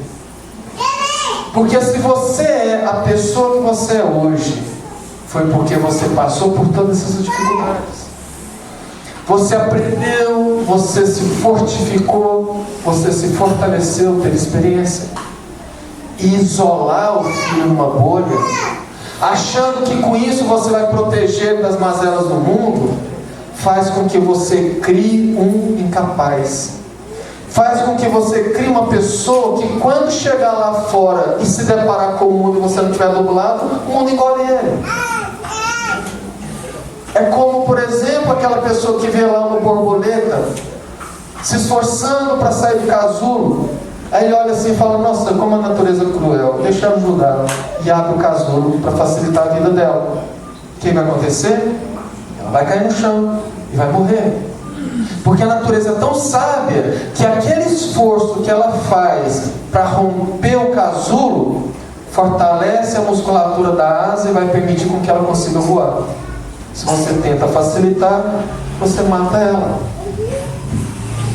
Porque se você é a pessoa que você é hoje, foi porque você passou por todas essas dificuldades. Você aprendeu, você se fortificou, você se fortaleceu pela experiência. E isolar o filho numa bolha, achando que com isso você vai proteger das mazelas do mundo, faz com que você crie um incapaz. Faz com que você crie uma pessoa que, quando chegar lá fora e se deparar com o mundo e você não estiver do lado, o mundo engole ele. É como, por exemplo, aquela pessoa que vê lá uma borboleta se esforçando para sair do casulo. Aí ele olha assim e fala: nossa, como a natureza é cruel, deixa eu ajudar. E abre o casulo para facilitar a vida dela. O que vai acontecer? Ela vai cair no chão e vai morrer. Porque a natureza é tão sábia que aquele esforço que ela faz para romper o casulo fortalece a musculatura da asa e vai permitir com que ela consiga voar. Se você tenta facilitar, você mata ela.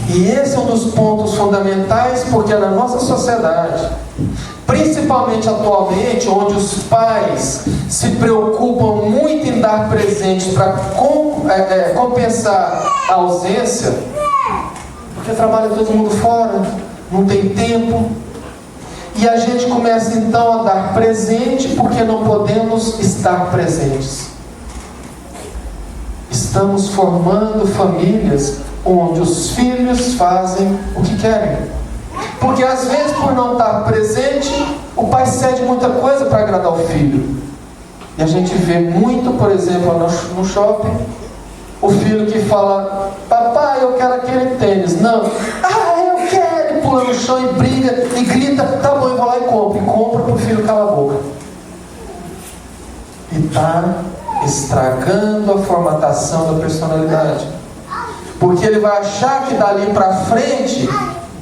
E esse é um dos pontos fundamentais, porque na nossa sociedade, principalmente atualmente, onde os pais se preocupam muito em dar presentes para compensar a ausência, porque trabalha todo mundo fora, não tem tempo, e a gente começa então a dar presente porque não podemos estar presentes. Estamos formando famílias onde os filhos fazem o que querem. Porque às vezes, por não estar presente, o pai cede muita coisa para agradar o filho. E a gente vê muito, por exemplo, no shopping, o filho que fala: papai, eu quero aquele tênis. Não, eu quero. E pula no chão e briga e grita: tá bom, eu vou lá e compro. E compra para o filho calar a boca. E está estragando a formatação da personalidade. Porque ele vai achar que dali para frente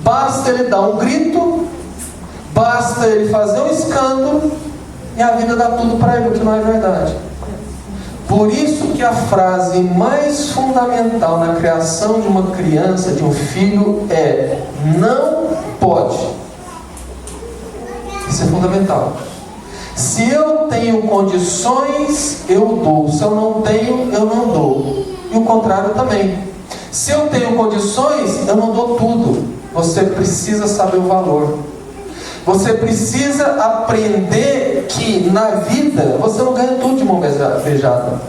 basta ele dar um grito, basta ele fazer um escândalo e a vida dá tudo para ele, o que não é verdade. Por isso que a frase mais fundamental na criação de uma criança, de um filho, é: não pode. Isso é fundamental. Se eu tenho condições, eu dou. Se eu não tenho, eu não dou. E o contrário também. Se eu tenho condições, eu não dou tudo. Você precisa saber o valor. Você precisa aprender que na vida você não ganha tudo de mão beijada.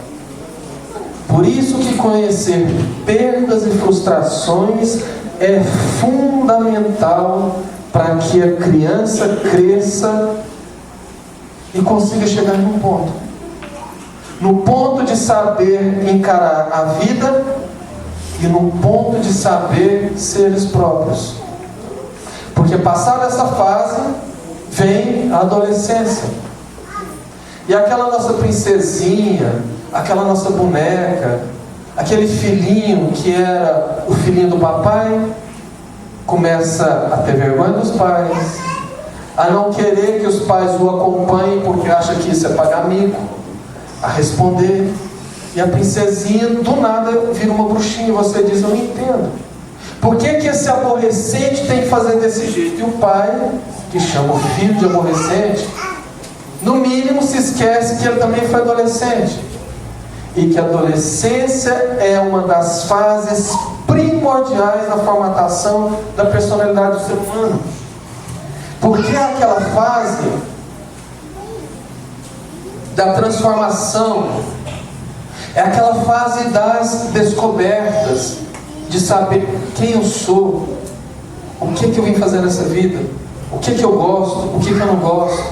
Por isso que conhecer perdas e frustrações é fundamental para que a criança cresça e consiga chegar num ponto. No ponto de saber encarar a vida e no ponto de saber ser eles próprios. Porque passada essa fase, vem a adolescência. E aquela nossa princesinha, aquela nossa boneca, aquele filhinho que era o filhinho do papai, começa a ter vergonha dos pais, a não querer que os pais o acompanhem porque acha que isso é pagar mico, a responder. E a princesinha do nada vira uma bruxinha e você diz: eu não entendo. Por que esse aborrecente tem que fazer desse jeito? E o pai, que chama o filho de aborrecente, no mínimo se esquece que ele também foi adolescente. E que a adolescência é uma das fases primordiais na formatação da personalidade do ser humano. Porque é aquela fase da transformação, é aquela fase das descobertas, de saber quem eu sou, o que eu vim fazer nessa vida, o que eu gosto, o que eu não gosto.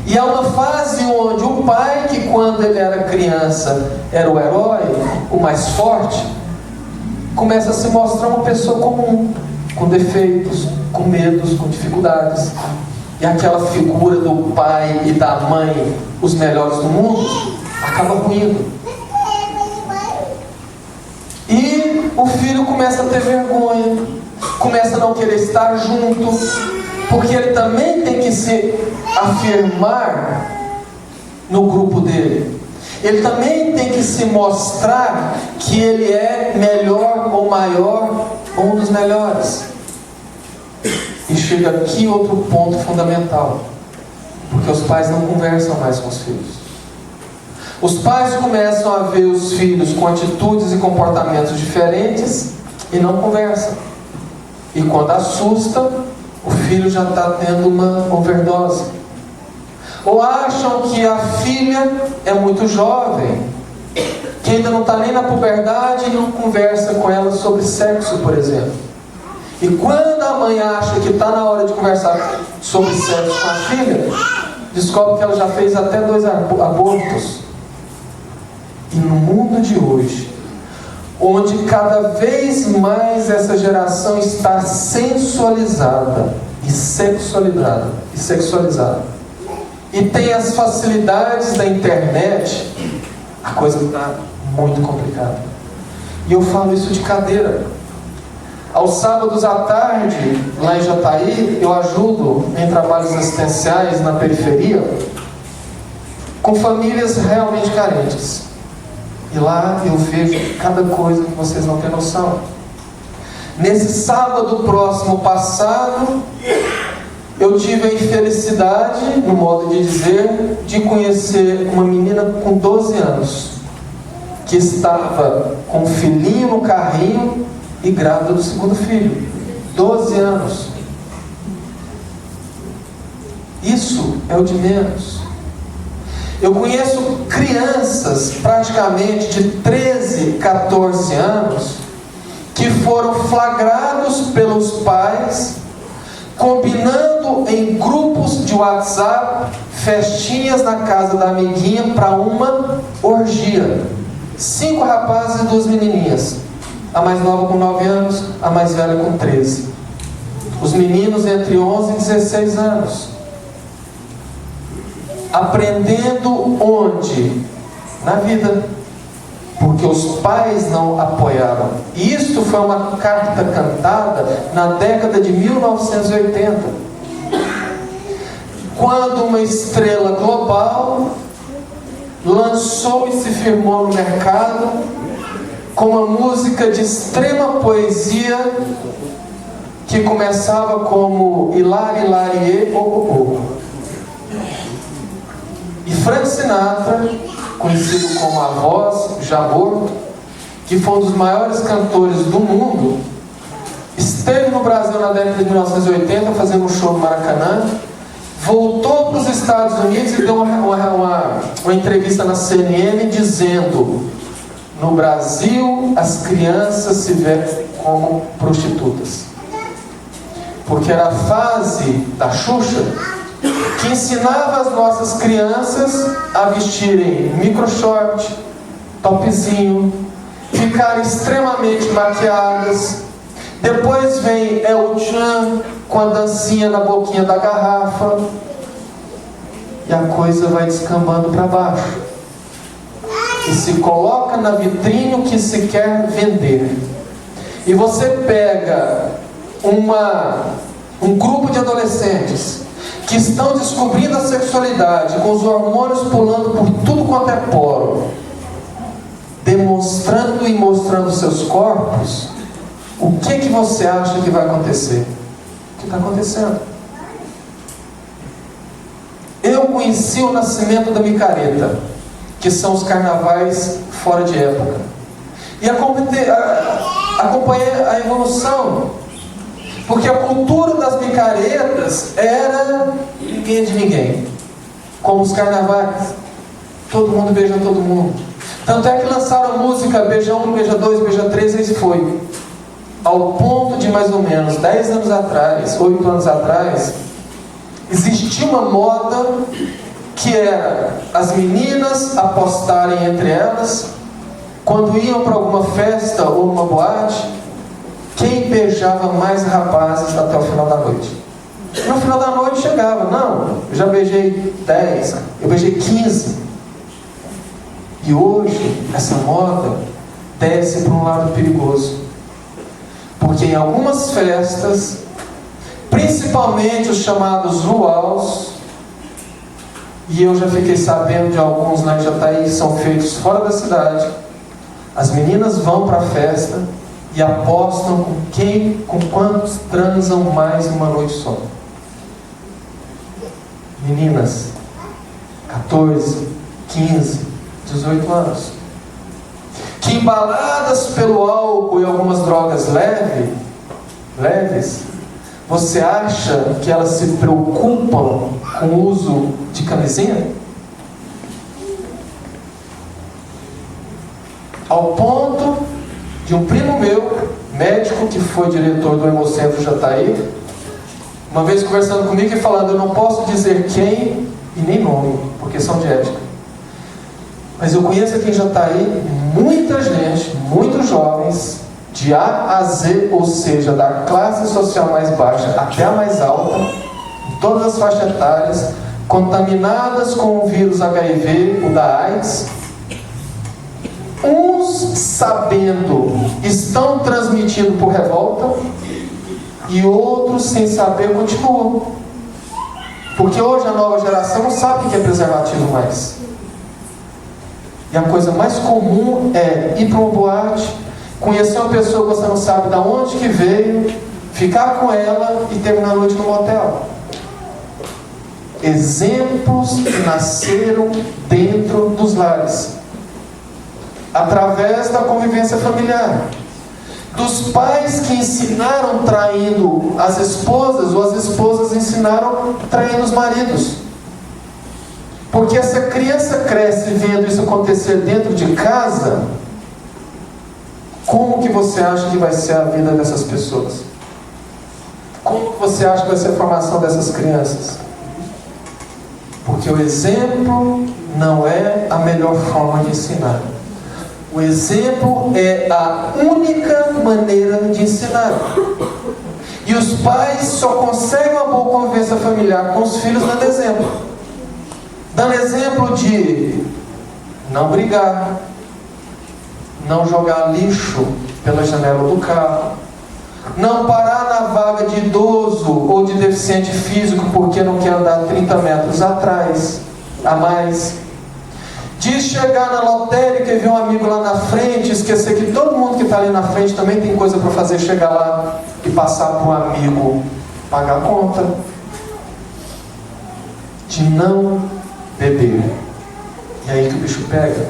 E é uma fase onde o pai, que quando ele era criança era o herói, o mais forte, começa a se mostrar uma pessoa comum, com defeitos, com medos, com dificuldades. E aquela figura do pai e da mãe, os melhores do mundo, acaba ruindo. E o filho começa a ter vergonha, começa a não querer estar junto, porque ele também tem que se afirmar no grupo dele. Ele também tem que se mostrar que ele é melhor ou maior, ou um dos melhores. E chega aqui outro ponto fundamental, porque os pais não conversam mais com os filhos. Os pais começam a ver os filhos com atitudes e comportamentos diferentes e não conversam. E quando assusta, o filho já está tendo uma overdose. Ou acham que a filha é muito jovem, que ainda não está nem na puberdade e não conversa com ela sobre sexo, por exemplo. E quando a mãe acha que está na hora de conversar sobre sexo com a filha, descobre que ela já fez até 2 abortos. E no mundo de hoje, onde cada vez mais essa geração está sensualizada e sexualizada, e tem as facilidades da internet, a coisa está muito complicada. E eu falo isso de cadeira. Aos sábados à tarde, lá em Jataí, eu ajudo em trabalhos assistenciais na periferia, com famílias realmente carentes. E lá eu vejo cada coisa que vocês não têm noção. Nesse sábado próximo passado, eu tive a infelicidade, no modo de dizer, de conhecer uma menina com 12 anos, que estava com um filhinho no carrinho e grávida do segundo filho. 12 anos. Isso é o de menos. Eu conheço crianças praticamente de 13, 14 anos que foram flagrados pelos pais combinando em grupos de WhatsApp festinhas na casa da amiguinha para uma orgia. 5 rapazes e 2 menininhas. A mais nova com 9 anos, a mais velha com 13. Os meninos entre 11 e 16 anos. Aprendendo onde? Na vida. Porque os pais não apoiaram. E isto foi uma carta cantada na década de 1980. Quando uma estrela global lançou e se firmou no mercado com uma música de extrema poesia que começava como Hilari, Hilarie, oh, oh, oh. E Frank Sinatra, conhecido como a voz, já morto, que foi um dos maiores cantores do mundo, esteve no Brasil na década de 1980 fazendo um show no Maracanã, voltou para os Estados Unidos e deu uma entrevista na CNN dizendo: no Brasil as crianças se vestem como prostitutas. Porque era a fase da Xuxa que ensinava as nossas crianças a vestirem micro-short, topzinho, ficarem extremamente maquiadas. Depois vem El Chan com a dancinha na boquinha da garrafa. E a coisa vai descambando para baixo. E se coloca na vitrine o que se quer vender. E você pega um grupo de adolescentes que estão descobrindo a sexualidade, com os hormônios pulando por tudo quanto é poro, demonstrando e mostrando seus corpos. O que você acha que vai acontecer? O que está acontecendo? Eu conheci o nascimento da micareta, que são os carnavais fora de época, e acompanhei a evolução, porque a cultura das micaretas era ninguém de ninguém, como os carnavais, todo mundo beija todo mundo. Tanto é que lançaram a música Beija 1, Beija 2, Beija 3, e foi ao ponto de mais ou menos 10 anos atrás, 8 anos atrás, existia uma moda que era as meninas apostarem entre elas, quando iam para alguma festa ou uma boate, quem beijava mais rapazes até o final da noite. E no final da noite chegava: não, eu já beijei 10, eu beijei 15. E hoje essa moda desce para um lado perigoso, porque em algumas festas, principalmente os chamados luaus, e eu já fiquei sabendo de alguns lá em Jataí que são feitos fora da cidade, as meninas vão para a festa e apostam com quantos transam mais em uma noite só. Meninas, 14, 15, 18 anos, que embaladas pelo álcool e algumas drogas leves, você acha que elas se preocupam com o uso de camisinha? Ao ponto de um primo meu, médico, que foi diretor do Hemocentro Jataí, uma vez conversando comigo e falando: eu não posso dizer quem e nem nome, porque são de ética, mas eu conheço aqui em Jataí muita gente, muitos jovens, de A a Z, ou seja, da classe social mais baixa até a mais alta, em todas as faixas etárias, contaminadas com o vírus HIV, o da AIDS. Uns, sabendo, estão transmitindo por revolta, e outros, sem saber, continuam. Porque hoje a nova geração não sabe o que é preservativo mais. E a coisa mais comum é ir para uma boate Conhecer uma pessoa que você não sabe de onde que veio, ficar com ela e terminar a noite no motel. Exemplos que nasceram dentro dos lares, através da convivência familiar. Dos pais que ensinaram traindo as esposas, ou as esposas ensinaram traindo os maridos. Porque essa criança cresce vendo isso acontecer dentro de casa. Como que você acha que vai ser a vida dessas pessoas? Como que você acha que vai ser a formação dessas crianças? Porque o exemplo não é a melhor forma de ensinar. O exemplo é a única maneira de ensinar. E os pais só conseguem uma boa convivência familiar com os filhos dando exemplo. Dando exemplo de não brigar, não jogar lixo pela janela do carro, não parar na vaga de idoso ou de deficiente físico porque não quer andar 30 metros atrás, a mais. De chegar na lotérica e ver um amigo lá na frente, esquecer que todo mundo que está ali na frente também tem coisa para fazer, chegar lá e passar para o amigo pagar a conta. De não beber. E aí que o bicho pega.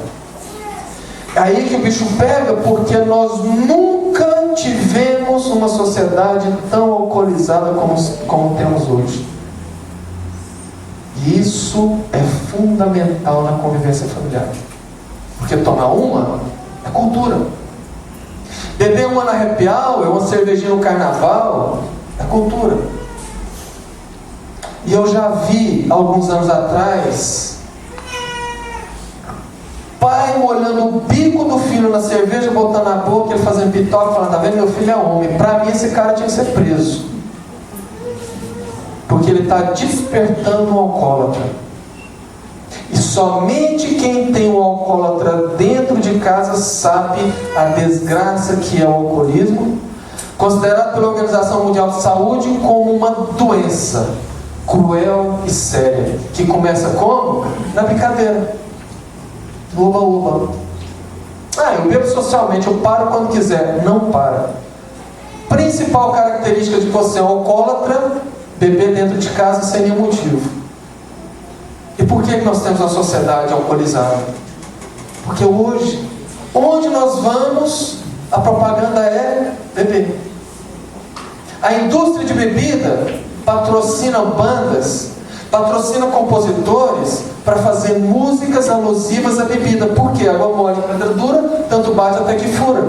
Aí que o bicho pega, porque nós nunca tivemos uma sociedade tão alcoolizada como temos hoje. E isso é fundamental na convivência familiar. Porque tomar uma é cultura. Beber uma na happy hour, uma cervejinha no carnaval, é cultura. E eu já vi, alguns anos atrás, pai molhando o bico do filho na cerveja, botando na boca, ele fazendo pitoca, falando: tá vendo, meu filho é homem. Para mim esse cara tinha que ser preso, porque ele está despertando um alcoólatra. E somente quem tem um alcoólatra dentro de casa sabe a desgraça que é o alcoolismo, considerado pela Organização Mundial de Saúde como uma doença cruel e séria, que começa como? Na brincadeira. Uba. Eu bebo socialmente, eu paro quando quiser. Não para. Principal característica de você é um alcoólatra: beber dentro de casa sem nenhum motivo. E por que nós temos uma sociedade alcoolizada? Porque hoje, onde nós vamos, a propaganda é beber. A indústria de bebida patrocina bandas, patrocina compositores para fazer músicas alusivas à bebida. Por quê? Água mole, pedra dura, tanto bate até que fura.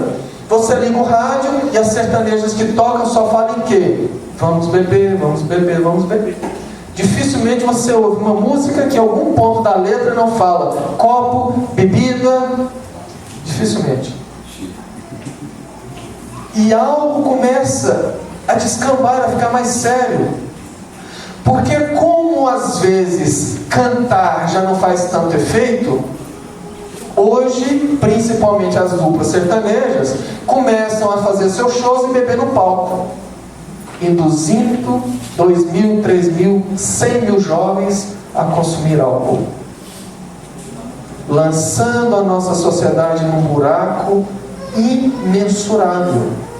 Você liga o rádio e as sertanejas que tocam só falam em quê? Vamos beber, vamos beber, vamos beber. Dificilmente você ouve uma música que em algum ponto da letra não fala copo, bebida. Dificilmente. E algo começa a descambar, a ficar mais sério. Porque como às vezes cantar já não faz tanto efeito, hoje, principalmente as duplas sertanejas, começam a fazer seus shows e beber no palco, induzindo 2.000, 3.000, 100.000 jovens a consumir álcool, lançando a nossa sociedade num buraco imensurável.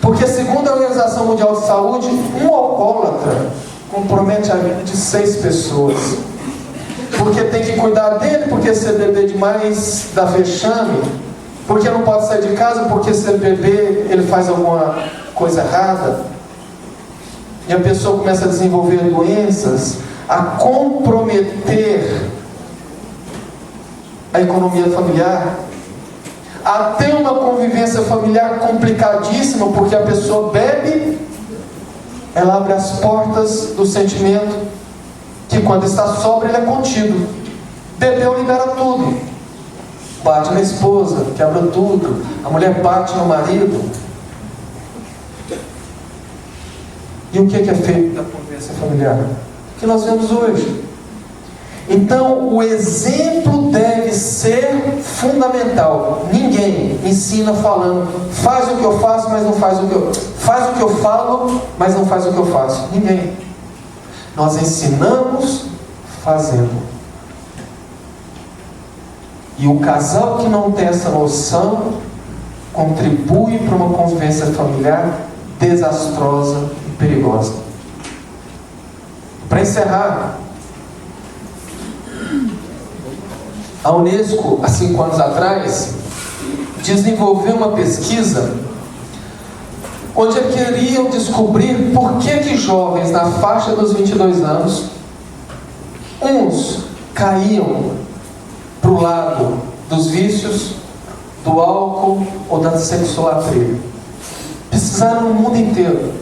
Porque segundo a Organização Mundial de Saúde, um alcoólatra compromete a vida de 6 pessoas. Porque tem que cuidar dele, porque se ele beber demais dá vexame, porque não pode sair de casa, porque se ele beber ele faz alguma coisa errada. E a pessoa começa a desenvolver doenças, a comprometer a economia familiar, a ter uma convivência familiar complicadíssima, porque a pessoa bebe, ela abre as portas do sentimento, que quando está sóbrio ele é contido. Bebeu, libera tudo. Bate na esposa, quebra tudo. A mulher bate no marido. E o que é feito da convivência familiar? O que nós vemos hoje. Então, o exemplo deve ser fundamental. Ninguém ensina falando: faz o que eu faço, mas não faz o que eu... Faz o que eu falo, mas não faz o que eu faço. Ninguém. Nós ensinamos fazendo. E o casal que não tem essa noção contribui para uma convivência familiar desastrosa e perigosa. Para encerrar, a Unesco, há 5 anos atrás, desenvolveu uma pesquisa onde queriam descobrir por que jovens na faixa dos 22 anos, uns caíam para o lado dos vícios, do álcool ou da sexolatria. Pesquisaram no mundo inteiro,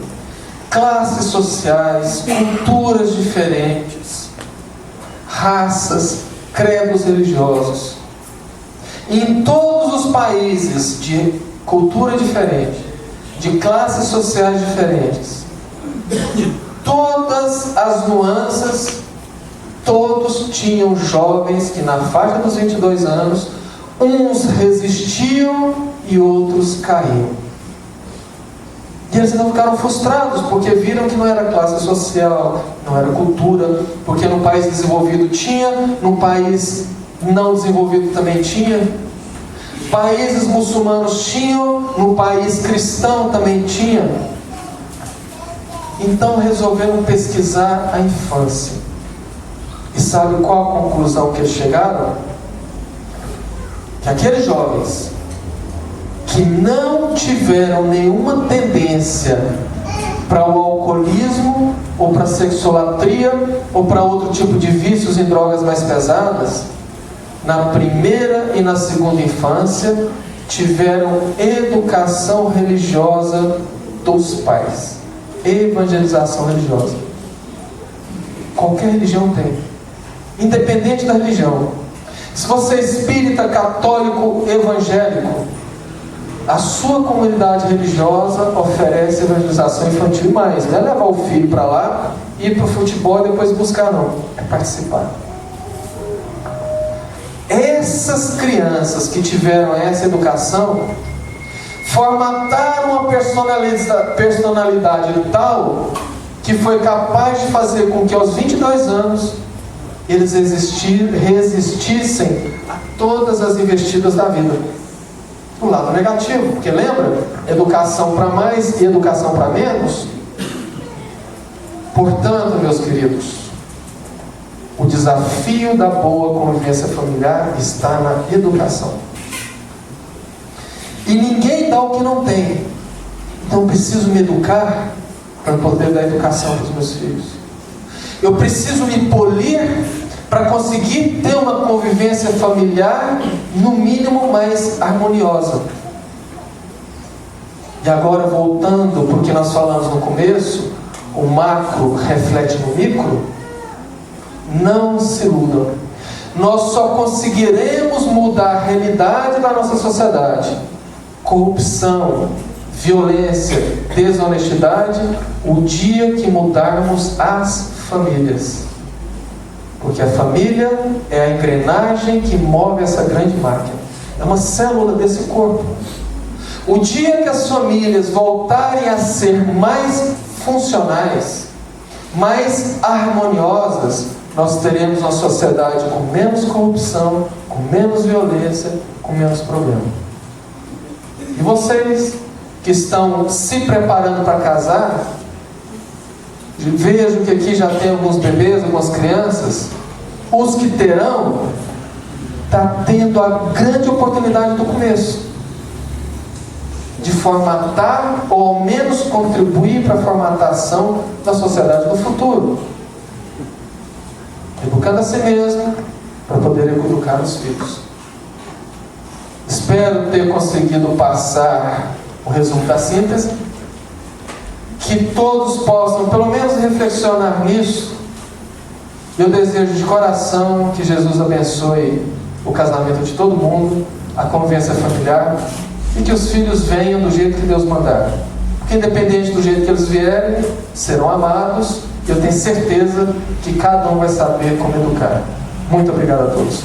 classes sociais, culturas diferentes, raças, credos religiosos. E em todos os países de cultura diferente, de classes sociais diferentes, de todas as nuances, todos tinham jovens que na faixa dos 22 anos, uns resistiam e outros caíam. E eles não ficaram frustrados, porque viram que não era classe social, não era cultura, porque no país desenvolvido tinha, no país não desenvolvido também tinha. Países muçulmanos tinham, no país cristão também tinha. Então resolveram pesquisar a infância. E sabe qual a conclusão que eles chegaram? Que aqueles jovens que não tiveram nenhuma tendência para o alcoolismo, ou para a sexolatria, ou para outro tipo de vícios em drogas mais pesadas, na primeira e na segunda infância, tiveram educação religiosa dos pais. Evangelização religiosa. Qualquer religião tem. Independente da religião. Se você é espírita, católico, evangélico, a sua comunidade religiosa oferece evangelização infantil. Mais, não é levar o filho para lá, ir para o futebol e depois buscar, não. É participar. Essas crianças que tiveram essa educação formataram uma personalidade tal que foi capaz de fazer com que aos 22 anos eles resistissem a todas as investidas da vida. O lado negativo, porque lembra? Educação para mais e educação para menos. Portanto, meus queridos, o desafio da boa convivência familiar está na educação. E ninguém dá o que não tem. Então eu preciso me educar para poder dar educação para os meus filhos. Eu preciso me polir para conseguir ter uma convivência familiar, no mínimo, mais harmoniosa. E agora, voltando porque nós falamos no começo, o macro reflete no micro. Não se iludam. Nós só conseguiremos mudar a realidade da nossa sociedade, corrupção, violência, desonestidade, o dia que mudarmos as famílias. Porque a família é a engrenagem que move essa grande máquina. É uma célula desse corpo. O dia que as famílias voltarem a ser mais funcionais, mais harmoniosas, nós teremos uma sociedade com menos corrupção, com menos violência, com menos problema. E vocês que estão se preparando para casar, vejo que aqui já tem alguns bebês, algumas crianças. Os que terão, está tendo a grande oportunidade do começo de formatar, ou ao menos contribuir para a formatação da sociedade do futuro, educando a si mesmo para poder educar os filhos. Espero ter conseguido passar o resumo da síntese, que todos possam pelo menos reflexionar nisso. Eu desejo de coração que Jesus abençoe o casamento de todo mundo, a convivência familiar, e que os filhos venham do jeito que Deus mandar, porque independente do jeito que eles vierem, serão amados, e eu tenho certeza que cada um vai saber como educar. Muito obrigado a todos.